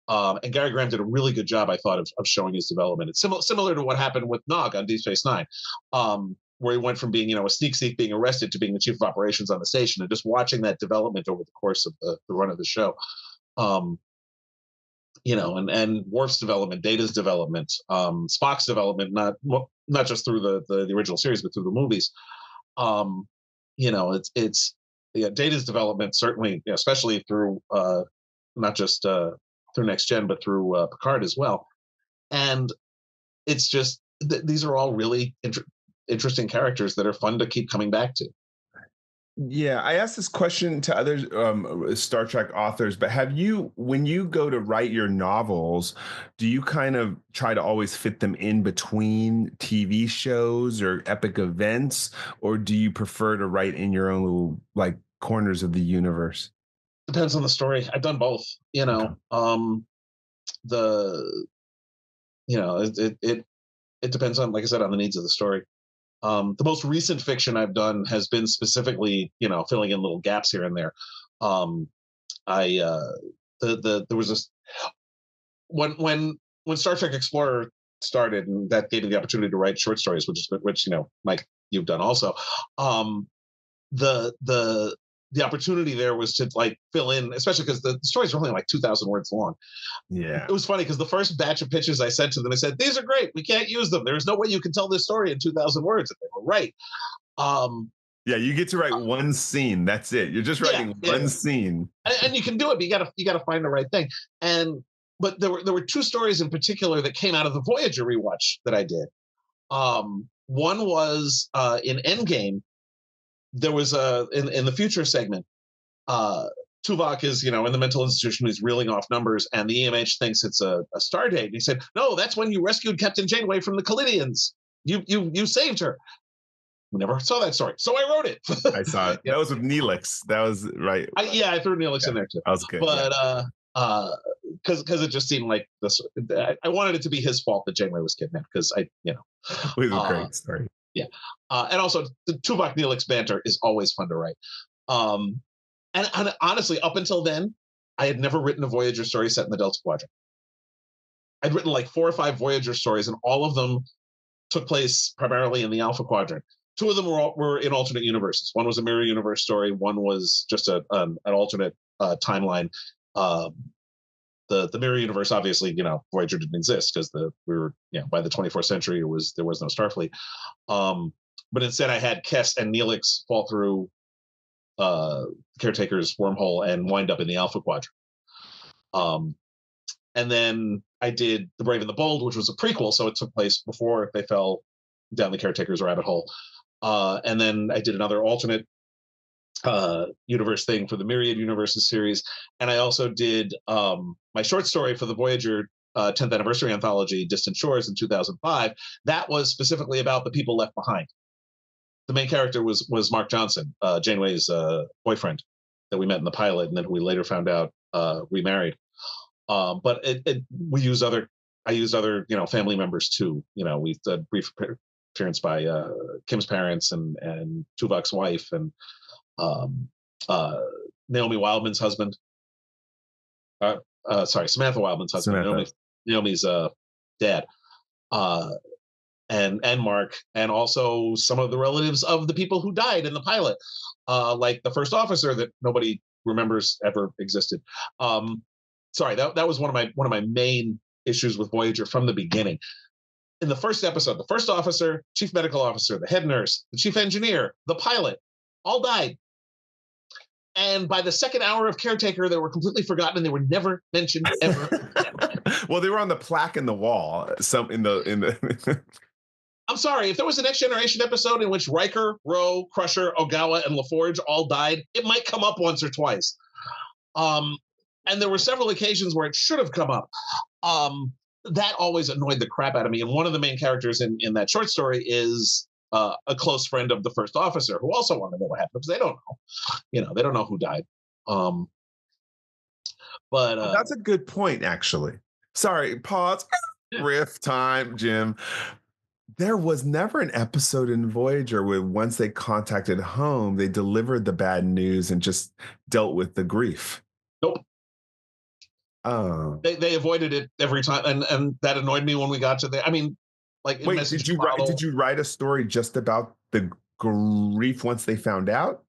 And Gary Graham did a really good job, I thought, of showing his development. It's similar to what happened with Nog on Deep Space Nine, where he went from being, a sneak thief being arrested to being the chief of operations on the station, and just watching that development over the course of the run of the show. And Worf's development, Data's development, Spock's development, not just through the original series, but through the movies. It's Data's development, certainly, especially through not just through Next Gen, but through Picard as well. And it's just, these are all really interesting characters that are fun to keep coming back to. Yeah, I asked this question to other Star Trek authors, but when you go to write your novels, do you kind of try to always fit them in between TV shows or epic events, or do you prefer to write in your own little like corners of the universe? Depends on the story. I've done both. Okay. It depends on, like I said, on the needs of the story. The most recent fiction I've done has been specifically, filling in little gaps here and there. There was this when Star Trek Explorer started, and that gave me the opportunity to write short stories, which Mike, you've done also. The opportunity there was to like fill in, especially because the stories are only like 2,000 words long. Yeah. It was funny because the first batch of pitches I sent to them, I said, "These are great. We can't use them. There's no way you can tell this story in 2,000 words." And they were right. Yeah, you get to write one scene. That's it. You're just writing one scene. And you can do it, but you gotta find the right thing. But there were 2 stories in particular that came out of the Voyager rewatch that I did. One was in Endgame. There was in the future segment, Tuvok is, in the mental institution, he's reeling off numbers, and the EMH thinks it's a star date. And he said, "No, that's when you rescued Captain Janeway from the Kalidians. You saved her." We never saw that story, so I wrote it. I saw it. That was with Neelix. That was right. I threw Neelix in there too. That was good. But because it just seemed like this, I wanted it to be his fault that Janeway was kidnapped, because it was a great story. Yeah. And also the Tuvok Neelix banter is always fun to write. And honestly, up until then, I had never written a Voyager story set in the Delta Quadrant. I'd written like 4 or 5 Voyager stories, and all of them took place primarily in the Alpha Quadrant. two of them were in alternate universes. One was a mirror universe story. One was just an alternate timeline. The mirror universe, obviously, Voyager didn't exist because we were by the 24th century there was no Starfleet. But instead, I had Kes and Neelix fall through Caretaker's wormhole and wind up in the Alpha Quadrant. And then I did The Brave and the Bold, which was a prequel, so it took place before they fell down the Caretaker's rabbit hole. And then I did another alternate universe thing for the Myriad Universes series. And I also did my short story for the Voyager 10th anniversary anthology, Distant Shores, in 2005. That was specifically about the people left behind. The main character was Mark Johnson, Janeway's boyfriend that we met in the pilot, and then we later found out remarried. But I used other family members too. We did brief appearance by Kim's parents and Tuvok's wife and Naomi Wildman's husband. Samantha Wildman's husband. Naomi's dad. And Mark, and also some of the relatives of the people who died in the pilot, like the first officer that nobody remembers ever existed. That was one of my main issues with Voyager from the beginning. In the first episode, the first officer, chief medical officer, the head nurse, the chief engineer, the pilot, all died. And by the second hour of Caretaker, they were completely forgotten and they were never mentioned ever. Well, they were on the plaque in the wall. I'm sorry, if there was a Next Generation episode in which Riker, Ro, Crusher, Ogawa, and LaForge all died, it might come up once or twice. And there were several occasions where it should have come up. That always annoyed the crap out of me. And one of the main characters in that short story is a close friend of the first officer who also wanted to know what happened because they don't know. They don't know who died. But that's a good point, actually. Sorry, pause. Riff time, Jim. There was never an episode in Voyager where once they contacted home, they delivered the bad news and just dealt with the grief. Nope. Oh. They avoided it every time, and that annoyed me when we got to there. I mean, like, wait, did you write a story just about the grief once they found out?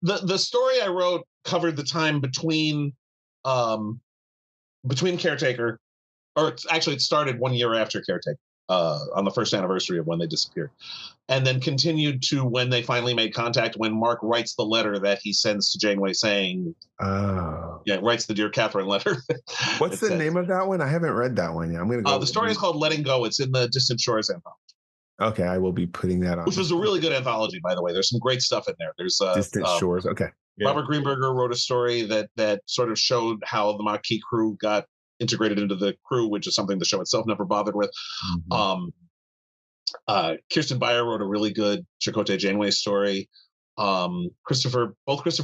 The story I wrote covered the time between Caretaker, or actually it started 1 year after Caretaker. On the first anniversary of when they disappeared, and then continued to when they finally made contact, when Mark writes the letter that he sends to Janeway saying, writes the Dear Catherine letter. What's the name of that one? I haven't read that one yet. I'm going to go. The story is called Letting Go. It's in the Distant Shores anthology. Okay, I will be putting that on. Which was a really good anthology, by the way. There's some great stuff in there. There's Distant Shores. Okay. Yeah. Robert Greenberger wrote a story that sort of showed how the Maquis crew got integrated into the crew, which is something the show itself never bothered with. Mm-hmm. Kirsten Beyer wrote a really good Chakotay Janeway story. Both Christopher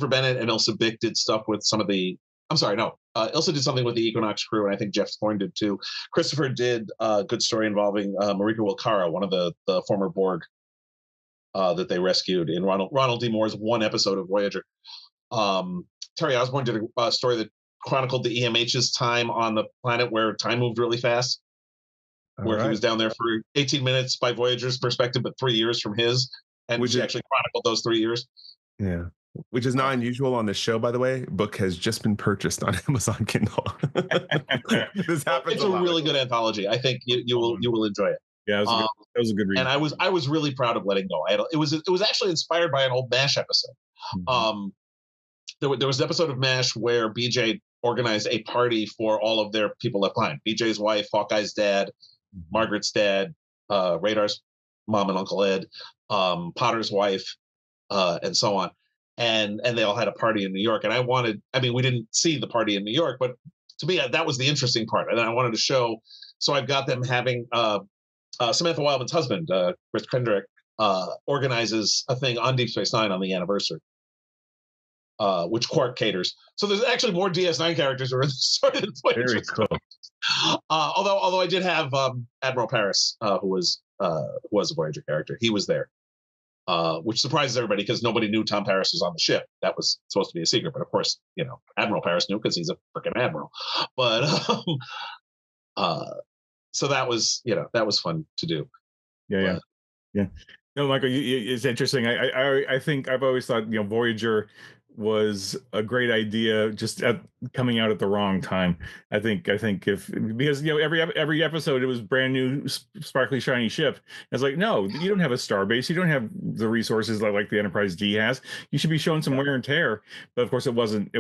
Bennett and Ilsa Bick did stuff with some of the. Ilsa did something with the Equinox crew, and I think Jeff Thorne did too. Christopher did a good story involving Marika Wilkara, one of the former Borg that they rescued in Ronald D. Moore's one episode of Voyager. Terry Osborne did a story that chronicled the EMH's time on the planet where time moved really fast, he was down there for 18 minutes by Voyager's perspective, but 3 years from his, and she actually chronicled those 3 years. Yeah, which is not unusual on the show, by the way. Book has just been purchased on Amazon Kindle. This happens. It's a really good anthology. I think you will enjoy it. Yeah, that was a good read. And I was really proud of Letting Go. It was actually inspired by an old MASH episode. Mm-hmm. There was an episode of MASH where BJ organized a party for all of their people left behind. BJ's wife, Hawkeye's dad, Margaret's dad, Radar's mom and Uncle Ed, Potter's wife, and so on. And they all had a party in New York. And we didn't see the party in New York, but to me, that was the interesting part. And I wanted to show, so I've got them having Samantha Wildman's husband, Chris Kendrick, organizes a thing on Deep Space Nine on the anniversary. Which Quark caters. So there's actually more DS9 characters who are started in Voyager. Very cool. Although I did have Admiral Paris, who was a Voyager character. He was there, which surprises everybody because nobody knew Tom Paris was on the ship. That was supposed to be a secret, but of course, Admiral Paris knew because he's a freaking admiral. But so that was fun to do. Yeah. No, Michael, it's interesting. I think I've always thought, Voyager was a great idea, just coming out at the wrong time. I think if because every episode it was brand new, sparkly, shiny ship. It's like, no, you don't have a star base, you don't have the resources like the Enterprise D has. You should be showing some wear and tear. But of course, it wasn't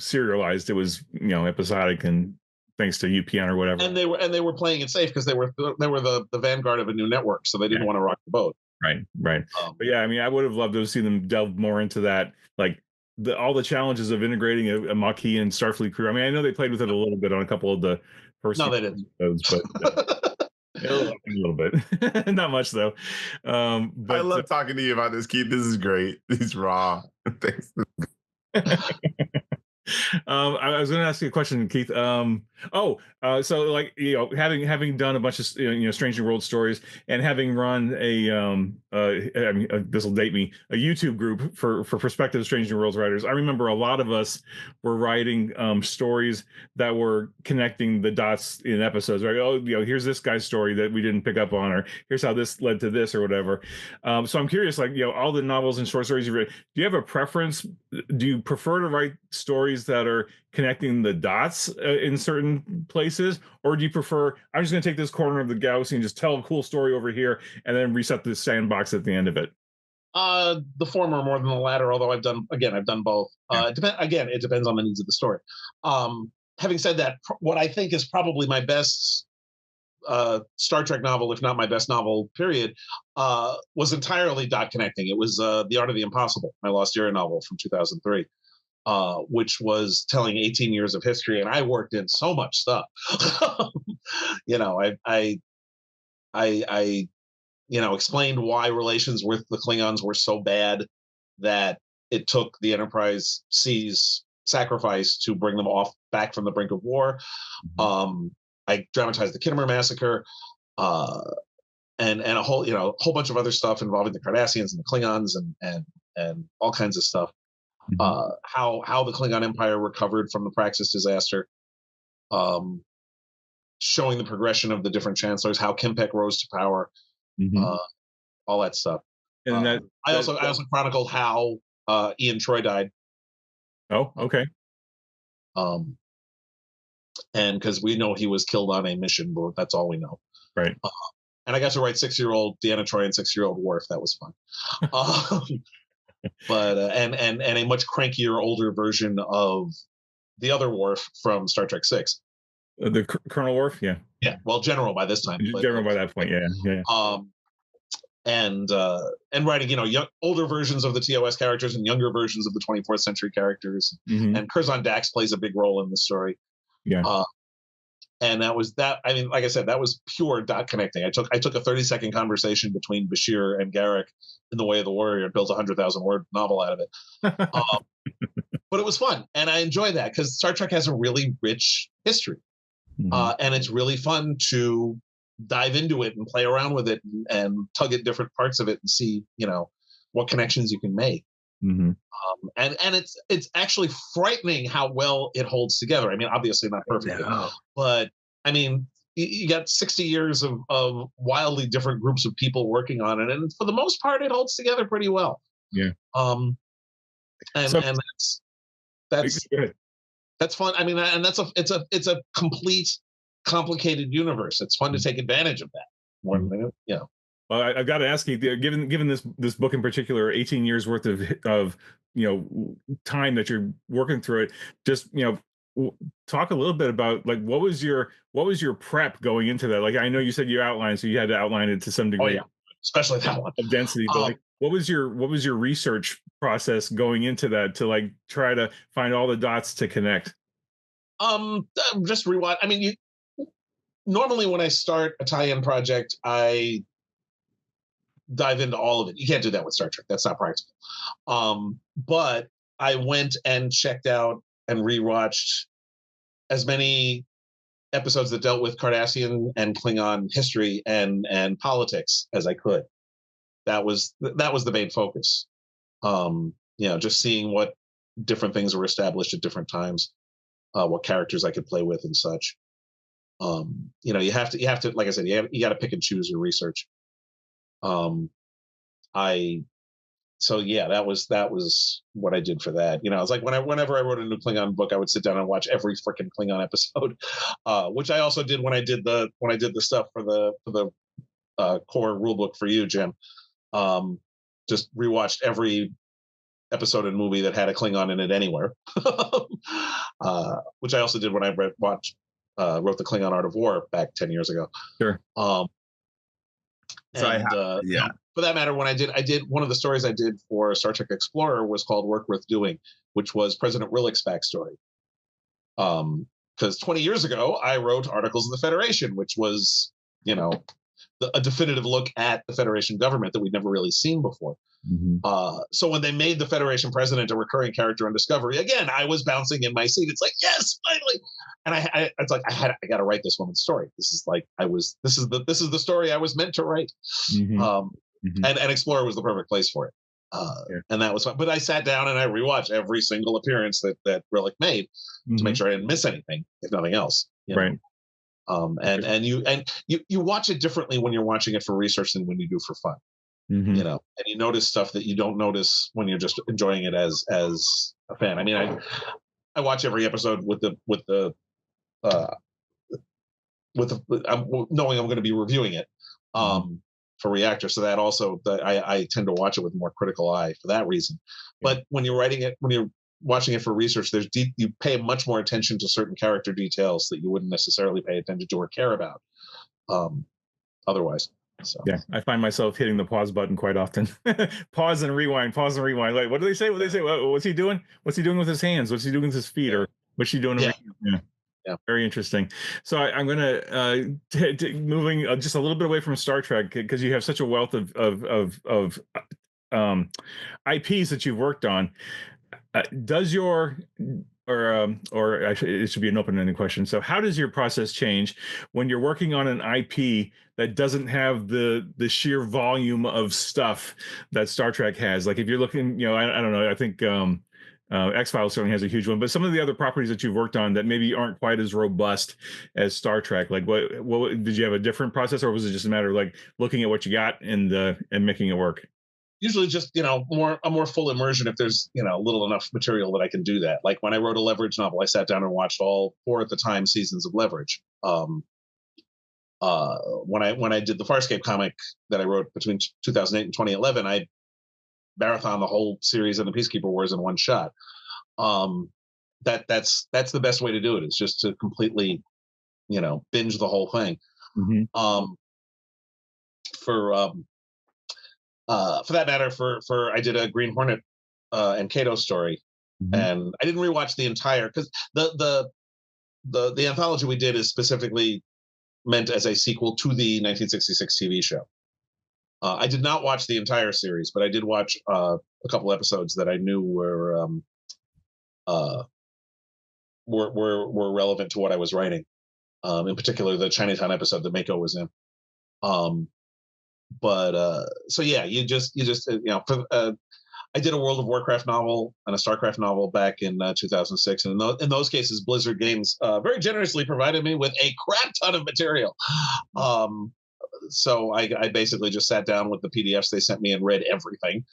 serialized. It was episodic, and thanks to UPN or whatever. And they were playing it safe because they were the vanguard of a new network, so they didn't want to rock the boat. Right. But yeah, I mean, I would have loved to have seen them delve more into that, like all the challenges of integrating a Maquis and Starfleet crew. I mean, I know they played with it a little bit on a couple of the first No, they didn't. episodes, but a little bit, not much though. But I love talking to you about this, Keith. This is great. He's raw. Thanks. I was going to ask you a question, Keith. So like having done a bunch of Strange New World stories and having run this will date me, a YouTube group for prospective Strange New Worlds writers. I remember a lot of us were writing stories that were connecting the dots in episodes. Right? Oh, here's this guy's story that we didn't pick up on, or here's how this led to this, or whatever. So I'm curious, like all the novels and short stories you've read, do you have a preference? Do you prefer to write stories that are connecting the dots in certain places, or do you prefer, I'm just going to take this corner of the galaxy and just tell a cool story over here and then reset the sandbox at the end of it? The former more than the latter, although I've done both. It depends on the needs of the story. Having said that, what I think is probably my best Star Trek novel, if not my best novel, period, was entirely dot connecting. It was The Art of the Impossible, my Lost Era novel from 2003. Which was telling 18 years of history, and I worked in so much stuff. I explained why relations with the Klingons were so bad that it took the Enterprise C's sacrifice to bring them back from the brink of war. I dramatized the Kittimer massacre, and a whole bunch of other stuff involving the Cardassians and the Klingons and all kinds of stuff. How the Klingon Empire recovered from the Praxis disaster, showing the progression of the different chancellors, how Kimpek rose to power, all that stuff. And I also chronicled how Ian Troy died. Oh, okay. And because we know he was killed on a mission, but that's all we know. Right. And I got to write 6-year-old Deanna Troy and 6-year-old Worf. That was fun. But and a much crankier, older version of the other Worf from Star Trek VI. The Colonel Worf, yeah. Well, General by this time. General by that point, yeah. And writing, older versions of the TOS characters and younger versions of the 24th century characters. And Curzon Dax plays a big role in the story. Yeah. And that was that. I mean, like I said, that was pure dot connecting. I took a 30-second conversation between Bashir and Garrick in The Way of the Warrior and built a 100,000-word novel out of it. But it was fun, and I enjoy that because Star Trek has a really rich history, and it's really fun to dive into it and play around with it and tug at different parts of it and see, what connections you can make. And it's actually frightening how well it holds together. I mean, obviously not perfectly, but I mean, you got 60 years of wildly different groups of people working on it, and for the most part, it holds together pretty well. Yeah. And that's fun. I mean, and it's a complete, complicated universe. It's fun to take advantage of that. Well, I've got to ask you, given this book in particular, 18 years worth of time that you're working through it, just talk a little bit about like what was your prep going into that? Like I know you said you outlined, so you had to outline it to some degree, especially that one of density. But like, what was your research process going into that to like try to find all the dots to connect? Just rewatch. I mean, normally when I start a tie-in project, I dive into all of it. You can't do that with Star Trek. That's not practical. But I went and checked out and rewatched as many episodes that dealt with Cardassian and Klingon history and politics as I could. That was the main focus. Just seeing what different things were established at different times, what characters I could play with and such. You have to, like I said, you got to pick and choose your research. So yeah, that was what I did for that. You know, it's like whenever I wrote a new Klingon book, I would sit down and watch every freaking Klingon episode, which I also did when I did the stuff for the core rulebook for you, Jim. Just rewatched every episode and movie that had a Klingon in it anywhere, which I also did when I wrote the Klingon Art of War back 10 years ago. Sure. You know, for that matter, when I did one of the stories I did for Star Trek Explorer was called Work Worth Doing, which was President Rillick's backstory. Because 20 years ago, I wrote Articles of the Federation, which was, you know, a definitive look at the Federation government that we'd never really seen before. Mm-hmm. So when they made the Federation president a recurring character on Discovery, again, I was bouncing in my seat. It's like, yes, finally. And it's like, I got to write this woman's story. This is the story I was meant to write. Mm-hmm. And Explorer was the perfect place for it. And that was fun. But I sat down and I rewatched every single appearance that Rillick made to make sure I didn't miss anything, if nothing else. Right. And you watch it differently when you're watching it for research than when you do for fun. Mm-hmm. You know, and you notice stuff that you don't notice when you're just enjoying it as a fan. I mean, I watch every episode with knowing I'm going to be reviewing it for Reactor, so that also I tend to watch it with a more critical eye for that reason. But when you're watching it for research, you pay much more attention to certain character details that you wouldn't necessarily pay attention to or care about otherwise. So. Yeah, I find myself hitting the pause button quite often. Pause and rewind. Like, what do they say? What's he doing? What's he doing with his hands? What's he doing with his feet? Or what's she doing? Yeah. Very interesting. So I'm going to moving just a little bit away from Star Trek, because you have such a wealth of IPs that you've worked on. Does your or actually, it should be an open-ended question. So how does your process change when you're working on an IP that doesn't have the sheer volume of stuff that Star Trek has? Like if you're looking, you know, I don't know, I think X-Files certainly has a huge one, but some of the other properties that you've worked on that maybe aren't quite as robust as Star Trek, like what did you have a different process, or was it just a matter of like looking at what you got and making it work? Usually just, you know, a more full immersion if there's, you know, little enough material that I can do that. Like when I wrote a Leverage novel, I sat down and watched all 4 at the time seasons of Leverage. When I did the Farscape comic that I wrote between 2008 and 2011, I marathon the whole series of the Peacekeeper Wars in one shot. That's the best way to do it, is just to completely, you know, binge the whole thing. Mm-hmm. For that matter, I did a Green Hornet and Kato story, and I didn't rewatch the entire, because the anthology we did is specifically meant as a sequel to the 1966 TV show. I did not watch the entire series, but I did watch a couple episodes that I knew were relevant to what I was writing. In particular, the Chinatown episode that Mako was in. So yeah, you just you know, I did a World of Warcraft novel and a StarCraft novel back in 2006, and in those cases, Blizzard Games very generously provided me with a crap ton of material. So I basically just sat down with the PDFs they sent me and read everything.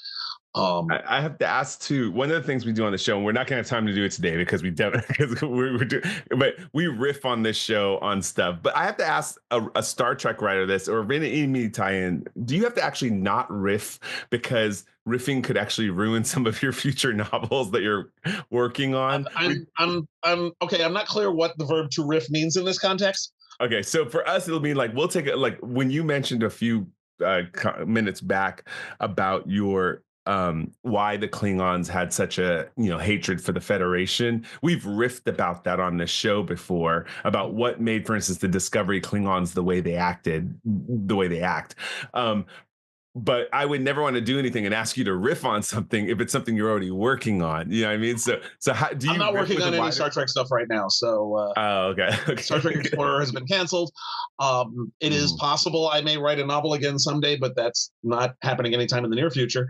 I have to ask too. One of the things we do on the show, and we're not going to have time to do it today because but we riff on this show on stuff. But I have to ask a Star Trek writer this, or any tie-in. Do you have to actually not riff, because riffing could actually ruin some of your future novels that you're working on? I'm okay. I'm not clear what the verb to riff means in this context. Okay, so for us, it'll mean like we'll take it, like when you mentioned a few minutes back about your why the Klingons had such a, you know, hatred for the Federation. We've riffed about that on this show before, about what made, for instance, the Discovery Klingons the way they act. But I would never want to do anything and ask you to riff on something if it's something you're already working on. You know what I mean? So how do you? I'm not working on any Star Trek stuff right now. So. Okay. Star Trek Explorer has been canceled. It is possible I may write a novel again someday, but that's not happening anytime in the near future.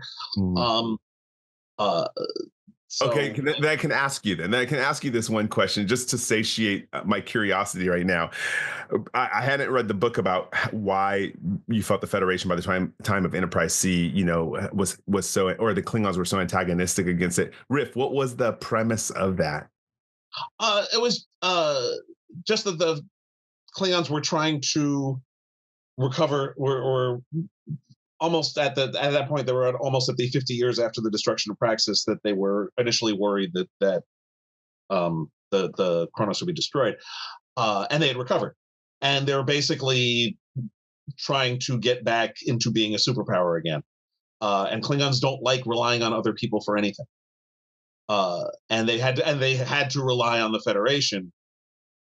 So Okay, then I can ask you then. Then I can ask you this one question just to satiate my curiosity right now. I hadn't read the book about why you felt the Federation by the time of Enterprise C, was so, or the Klingons were so antagonistic against it. Riff, what was the premise of that? it was just that the Klingons were trying to recover, or almost at that point they were almost at the 50 years after the destruction of Praxis, that they were initially worried that the Kronos would be destroyed, and they had recovered, and they were basically trying to get back into being a superpower again. And Klingons don't like relying on other people for anything, and they had to rely on the Federation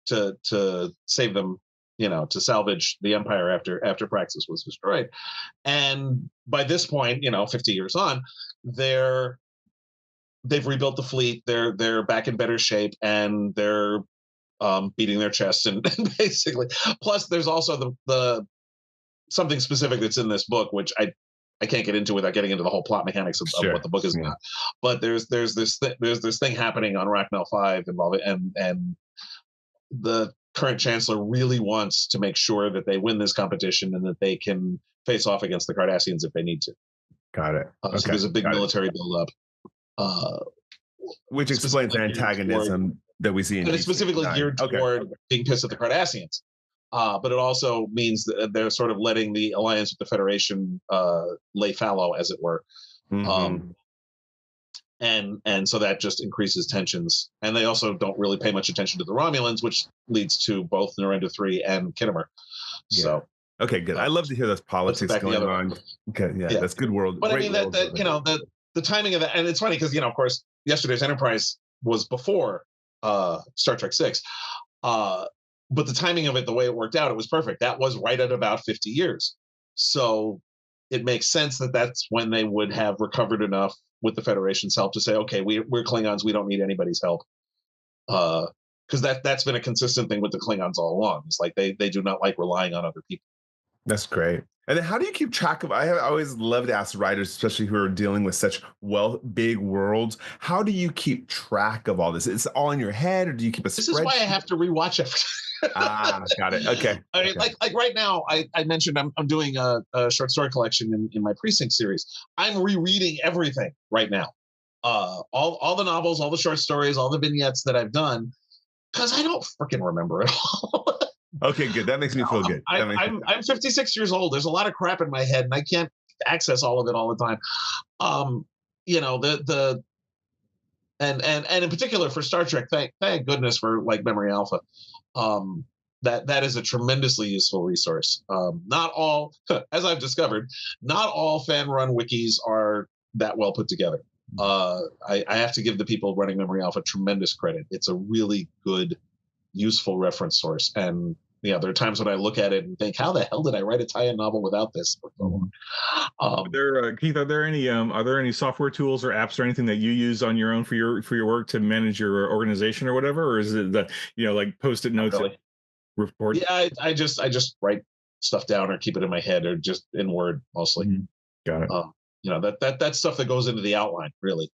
to save them, to salvage the Empire after Praxis was destroyed. And by this point, 50 years on, they've rebuilt the fleet. They're back in better shape, and they're beating their chests and basically. Plus, there's also the something specific that's in this book, which I can't get into without getting into the whole plot mechanics of what the book is about. But there's this thing happening on Racknell 5 involving, and the current chancellor really wants to make sure that they win this competition and that they can face off against the Cardassians if they need to. Got it. Okay. So there's a big military buildup, which explains the antagonism that we see in. And it's specifically geared toward being pissed at the Cardassians. But it also means that they're sort of letting the alliance with the Federation lay fallow, as it were. Mm-hmm. And so that just increases tensions. And they also don't really pay much attention to the Romulans, which leads to both Narendra 3 and Kittimer. Yeah. So okay, good. I love to hear those politics going on. Okay, yeah, that's good world. But I mean that the timing of that, and it's funny because of course yesterday's Enterprise was before Star Trek 6. But the timing of it, the way it worked out, it was perfect. That was right at about 50 years. So it makes sense that that's when they would have recovered enough with the Federation's help to say, okay, we're Klingons, we don't need anybody's help. Because that's been a consistent thing with the Klingons all along. It's like they do not like relying on other people. That's great. And then how do you keep track of, I always love to ask writers, especially who are dealing with such big worlds, how do you keep track of all this? Is it all in your head, or do you keep a spreadsheet? This is why I have to rewatch everything. Got it. Okay. I mean, like right now, I mentioned I'm doing a short story collection in my Precinct series. I'm rereading everything right now. All the novels, all the short stories, all the vignettes that I've done, because I don't freaking remember it all. Okay, good. That makes me feel good. I'm 56 years old. There's a lot of crap in my head, and I can't access all of it all the time. And in particular for Star Trek, thank goodness for like Memory Alpha. That is a tremendously useful resource. Not all, as I've discovered, not all fan-run wikis are that well put together. I have to give the people running Memory Alpha tremendous credit. It's a really good, useful reference source. And there are times when I look at it and think, how the hell did I write a tie-in novel without this? Keith, are there any software tools or apps or anything that you use on your own for your work to manage your organization or whatever, or is it like Post-it notes? Really. Report? Yeah, I just write stuff down or keep it in my head or just in Word mostly. Mm-hmm. Got it. That's stuff that goes into the outline, really.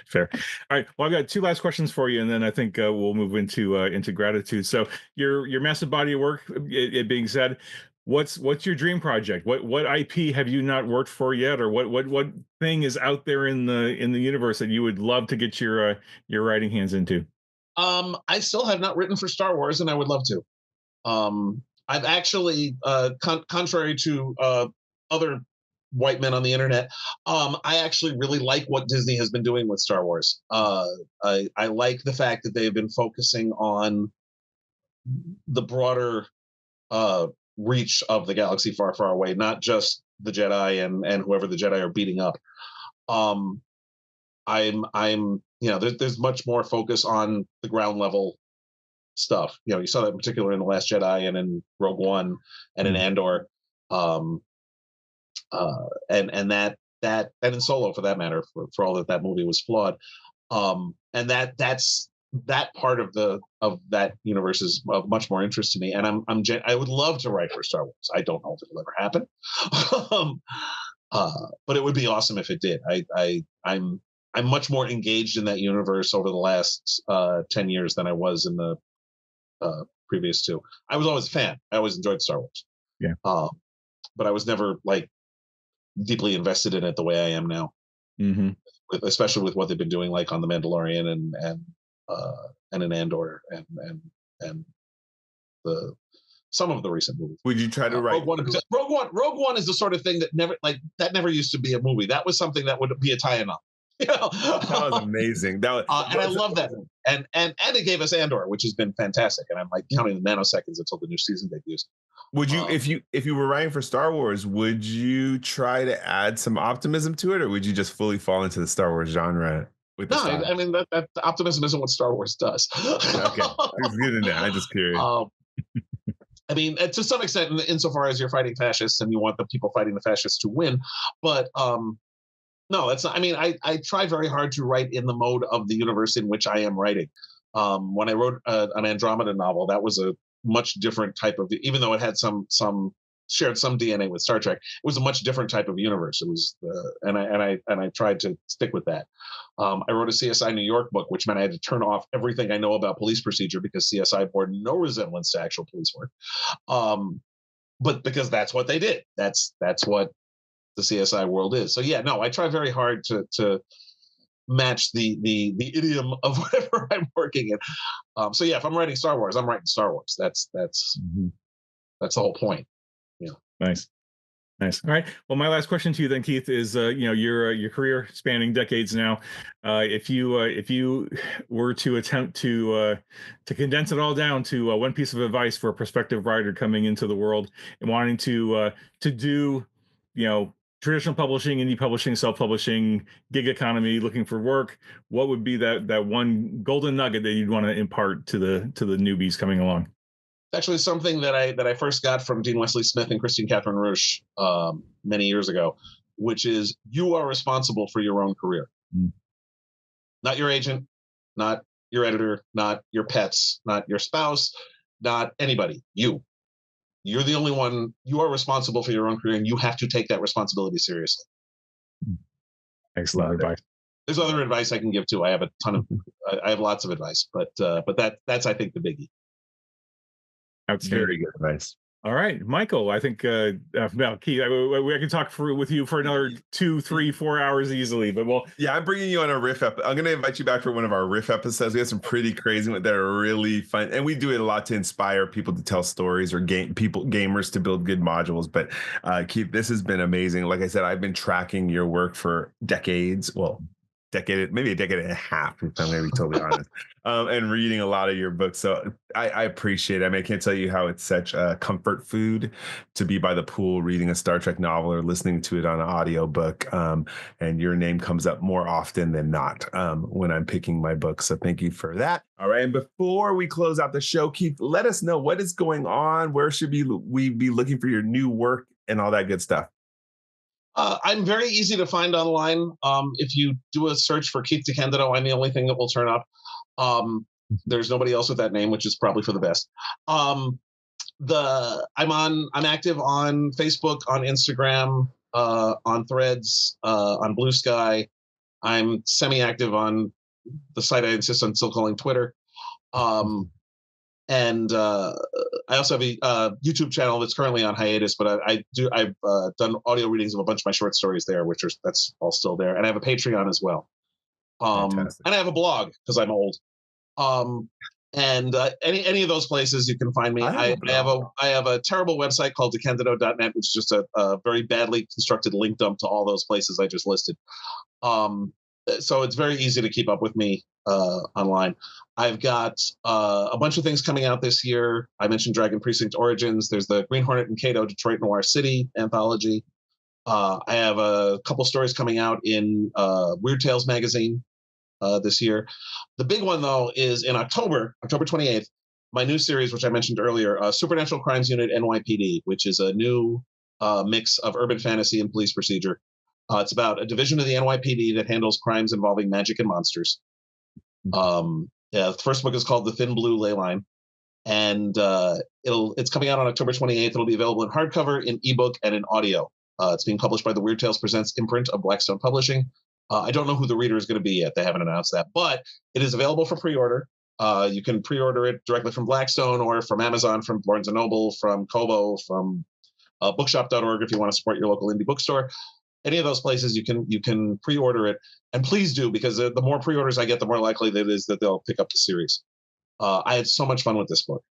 Fair. All right. Well, I've got two last questions for you, and then I think we'll move into gratitude. So your massive body of work, it being said, what's your dream project? What IP have you not worked for yet, or what thing is out there in the universe that you would love to get your writing hands into? I still have not written for Star Wars, and I would love to. I've actually, contrary to other white men on the internet, I actually really like what Disney has been doing with Star Wars. I like the fact that they've been focusing on the broader reach of the galaxy far, far away, not just the Jedi and whoever the Jedi are beating up. There's much more focus on the ground level stuff. You saw that in particular in The Last Jedi and in Rogue One and in Andor. And in Solo, for that matter, for all that movie was flawed, and that's that part of that universe is of much more interest to me, and I would love to write for Star Wars. I don't know if it'll ever happen, but it would be awesome if it did. I'm I'm much more engaged in that universe over the last 10 years than I was in the previous two. I was always a fan. I always enjoyed Star Wars. Yeah. But I was never like deeply invested in it the way I am now. Mm-hmm. Especially with what they've been doing, like on The Mandalorian and in Andor and the some of the recent movies. Would you try to write Rogue One is the sort of thing that never used to be a movie. That was something that would be a tie-in on. That was amazing. That was, and I love that. And it gave us Andor, which has been fantastic. And I'm like counting the nanoseconds until the new season debuts. Would you, if you were writing for Star Wars, would you try to add some optimism to it, or would you just fully fall into the Star Wars genre? No, I mean that optimism isn't what Star Wars does. Okay, it's good in there. I'm just curious. I mean, to some extent, insofar as you're fighting fascists and you want the people fighting the fascists to win, but no, that's not. I mean, I try very hard to write in the mode of the universe in which I am writing. When I wrote an Andromeda novel, that was a much different type of, even though it had some shared some DNA with Star Trek, it was a much different type of universe. It was, and I tried to stick with that. I wrote a CSI New York book, which meant I had to turn off everything I know about police procedure because CSI bore no resemblance to actual police work. But because that's what they did. That's what the CSI world is. So yeah, no, I try very hard to match the idiom of whatever I'm working in. So yeah, if I'm writing Star Wars, I'm writing Star Wars. That's the whole point. Yeah. Nice. All right. Well, my last question to you then, Keith, is your career spanning decades now. If you were to attempt to condense it all down to one piece of advice for a prospective writer coming into the world and wanting to do, traditional publishing, indie publishing, self-publishing, gig economy, looking for work, what would be that one golden nugget that you'd want to impart to the newbies coming along? Actually something that I first got from Dean Wesley Smith and Christine Catherine Roche many years ago, which is you are responsible for your own career. Not your agent, not your editor, not your pets, not your spouse, not anybody. You're the only one. You are responsible for your own career, and you have to take that responsibility seriously. Excellent advice. There's other advice I can give too. I have I have lots of advice, but that's I think the biggie. That's very good advice. All right, Michael, I think Keith, I can talk with you for another 2, 3, 4 hours easily, but yeah, I'm bringing you on a riff I'm going to invite you back for one of our riff episodes. We have some pretty crazy ones that are really fun, and we do it a lot to inspire people to tell stories or gamers to build good modules. But Keith, this has been amazing. Like I said, I've been tracking your work for decades. Well, maybe a decade and a half, if I'm going to be totally honest, and reading a lot of your books. So I appreciate it. I mean, I can't tell you how it's such a comfort food to be by the pool, reading a Star Trek novel or listening to it on an audiobook. And your name comes up more often than not when I'm picking my books. So thank you for that. All right. And before we close out the show, Keith, let us know what is going on. Where should we be looking for your new work and all that good stuff? I'm very easy to find online. If you do a search for Keith DeCandido, I'm the only thing that will turn up. There's nobody else with that name, which is probably for the best. I'm active on Facebook, on Instagram, on Threads, on Blue Sky. I'm semi-active on the site I insist on still calling Twitter. And I also have a YouTube channel that's currently on hiatus, but I've done audio readings of a bunch of my short stories there, that's all still there. And I have a Patreon as well. And I have a blog because I'm old. And any of those places you can find me. I have a terrible website called DeCandido.net, which is just a very badly constructed link dump to all those places I just listed. So it's very easy to keep up with me online. I've got a bunch of things coming out this year. I mentioned Dragon Precinct Origins. There's the Green Hornet and Kato Detroit Noir City anthology. I have a couple stories coming out in Weird Tales magazine this year. The big one, though, is in October 28th, my new series, which I mentioned earlier, Supernatural Crimes Unit NYPD, which is a new mix of urban fantasy and police procedure. It's about a division of the NYPD that handles crimes involving magic and monsters. The first book is called The Thin Blue Ley-Line, and it's coming out on October 28th. It'll be available in hardcover, in ebook, and in audio. It's being published by the Weird Tales Presents imprint of Blackstone Publishing. I don't know who the reader is going to be yet. They haven't announced that, but it is available for pre-order. You can pre-order it directly from Blackstone or from Amazon, from Barnes & Noble, from Kobo, from bookshop.org if you want to support your local indie bookstore. Any of those places you can pre-order it, and please do, because the more pre-orders I get, the more likely it is that they'll pick up the series. I had so much fun with this book.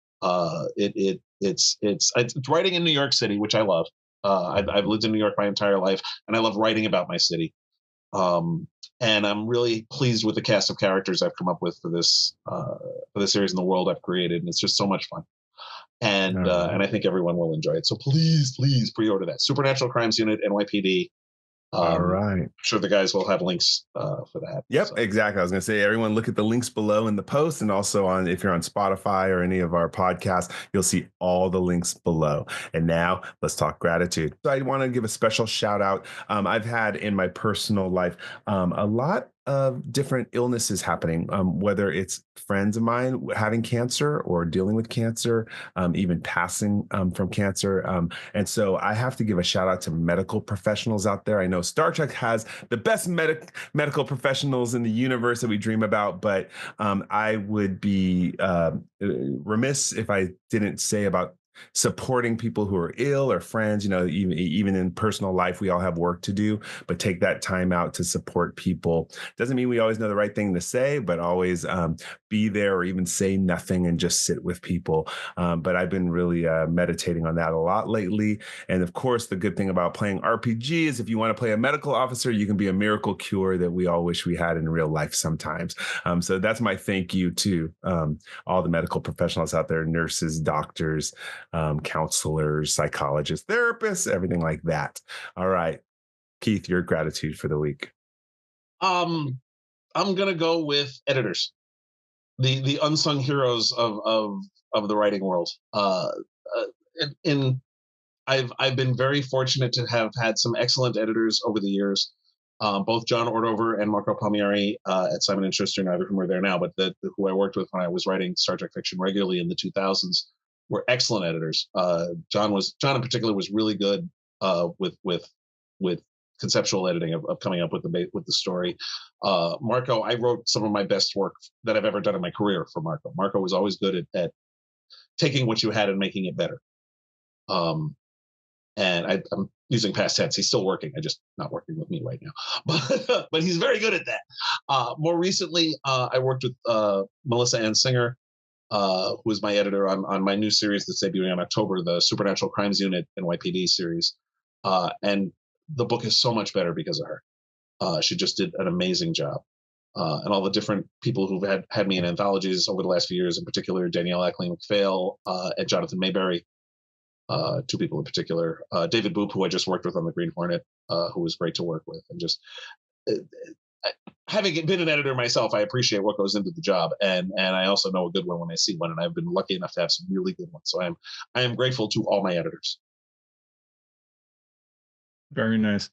It's writing in New York City, which I love. I've lived in New York my entire life, and I love writing about my city. And I'm really pleased with the cast of characters I've come up with for this series and the world I've created, and it's just so much fun. And I think everyone will enjoy it. So please pre-order that. Supernatural Crimes Unit, NYPD. All right. I'm sure the guys will have links for that. Yep, so. Exactly. I was going to say, everyone look at the links below in the post, and also on, if you're on Spotify or any of our podcasts, you'll see all the links below. And now let's talk gratitude. So I want to give a special shout out. I've had in my personal life a lot of different illnesses happening, whether it's friends of mine having cancer or dealing with cancer, even passing from cancer. And so I have to give a shout out to medical professionals out there. I know Star Trek has the best medical professionals in the universe that we dream about, but I would be remiss if I didn't say about supporting people who are ill or friends. Even in personal life, we all have work to do, but take that time out to support people. Doesn't mean we always know the right thing to say, but always be there, or even say nothing and just sit with people. But I've been really meditating on that a lot lately. And of course, the good thing about playing RPG is if you want to play a medical officer, you can be a miracle cure that we all wish we had in real life sometimes. So that's my thank you to all the medical professionals out there, nurses, doctors, counselors, psychologists, therapists, everything like that. All right, Keith, your gratitude for the week. I'm gonna go with editors, the unsung heroes of the writing world. I've been very fortunate to have had some excellent editors over the years. Both John Ordover and Marco Palmieri at Simon & Schuster, neither of whom are there now, but who I worked with when I was writing Star Trek fiction regularly in the 2000s, were excellent editors. John in particular was really good with conceptual editing of coming up with the story. Marco, I wrote some of my best work that I've ever done in my career for Marco. Marco was always good at taking what you had and making it better. And I'm using past tense. He's still working. I'm just not working with me right now. But he's very good at that. More recently, I worked with Melissa Ann Singer, who is my editor on my new series that's debuting in October, the Supernatural Crimes Unit NYPD series. And the book is so much better because of her. She just did an amazing job. And all the different people who've had me in anthologies over the last few years, in particular, Danielle Ackley McPhail and Jonathan Mayberry, two people in particular. David Boop, who I just worked with on the Green Hornet, who was great to work with. And just having been an editor myself, I appreciate what goes into the job, and I also know a good one when I see one, and I've been lucky enough to have some really good ones. So I am grateful to all my editors. Very nice.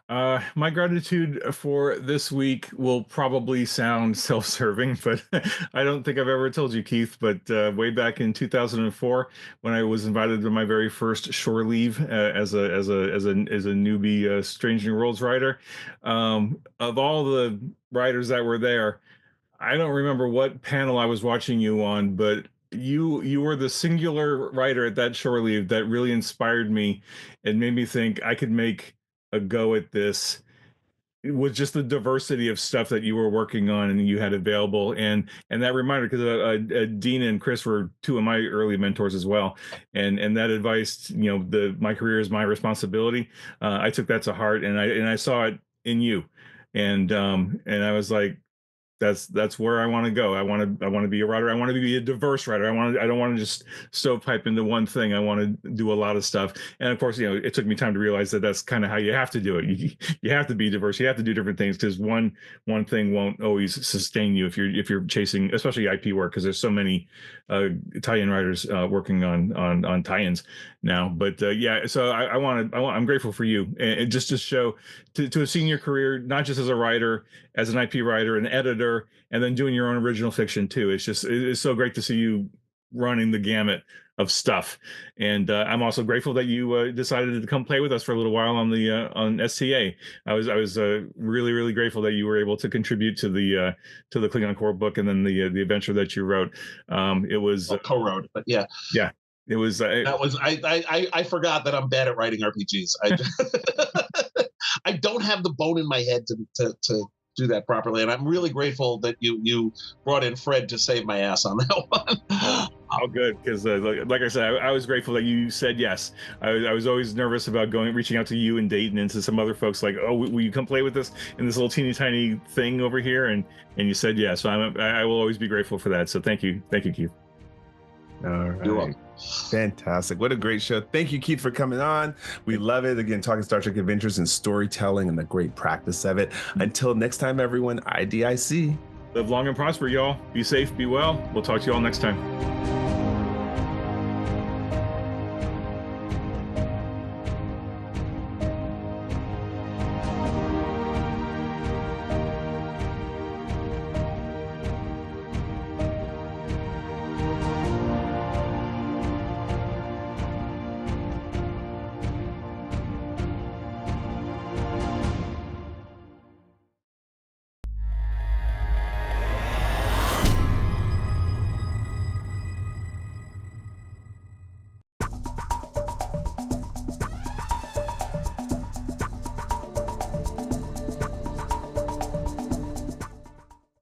My gratitude for this week will probably sound self-serving, but I don't think I've ever told you, Keith, but way back in 2004, when I was invited to my very first shore leave as a newbie Strange New Worlds writer, of all the writers that were there, I don't remember what panel I was watching you on, but you were the singular writer at that shore leave that really inspired me and made me think I could make a go at this with just the diversity of stuff that you were working on and you had available, and that reminder, because Dina and Chris were two of my early mentors as well, and that advice, my career is my responsibility. I took that to heart, and I saw it in you, and I was like, that's where I want to go. I want to be a writer. I want to be a diverse writer. I don't want to just stovepipe into one thing. I want to do a lot of stuff. And of course, it took me time to realize that that's kind of how you have to do it. You have to be diverse. You have to do different things, because one thing won't always sustain you if you're chasing, especially IP work, because there's so many tie-in writers working on tie-ins now. But so I'm grateful for you, and just to show to have seen your career, not just as a writer, as an IP writer, an editor, and then doing your own original fiction too. It's so great to see you running the gamut stuff. And I'm also grateful that you decided to come play with us for a little while on the on STA. I was really, really grateful that you were able to contribute to the Klingon Core book, and then the adventure that you wrote. It was co-wrote, but yeah. It was that was I forgot that I'm bad at writing RPGs. I don't have the bone in my head to do that properly, and I'm really grateful that you brought in Fred to save my ass on that one. Oh, good, because like I said, I was grateful that you said yes. I was always nervous about reaching out to you and Dayton and to some other folks, like, oh, will you come play with us in this little teeny tiny thing over here? And you said yes. So I will always be grateful for that. So thank you, Keith. All right. You're welcome. Fantastic. What a great show. Thank you, Keith, for coming on. We love it. Again, talking Star Trek Adventures and storytelling and the great practice of it. Until next time, everyone, IDIC. Live long and prosper, y'all. Be safe, be well. We'll talk to you all next time.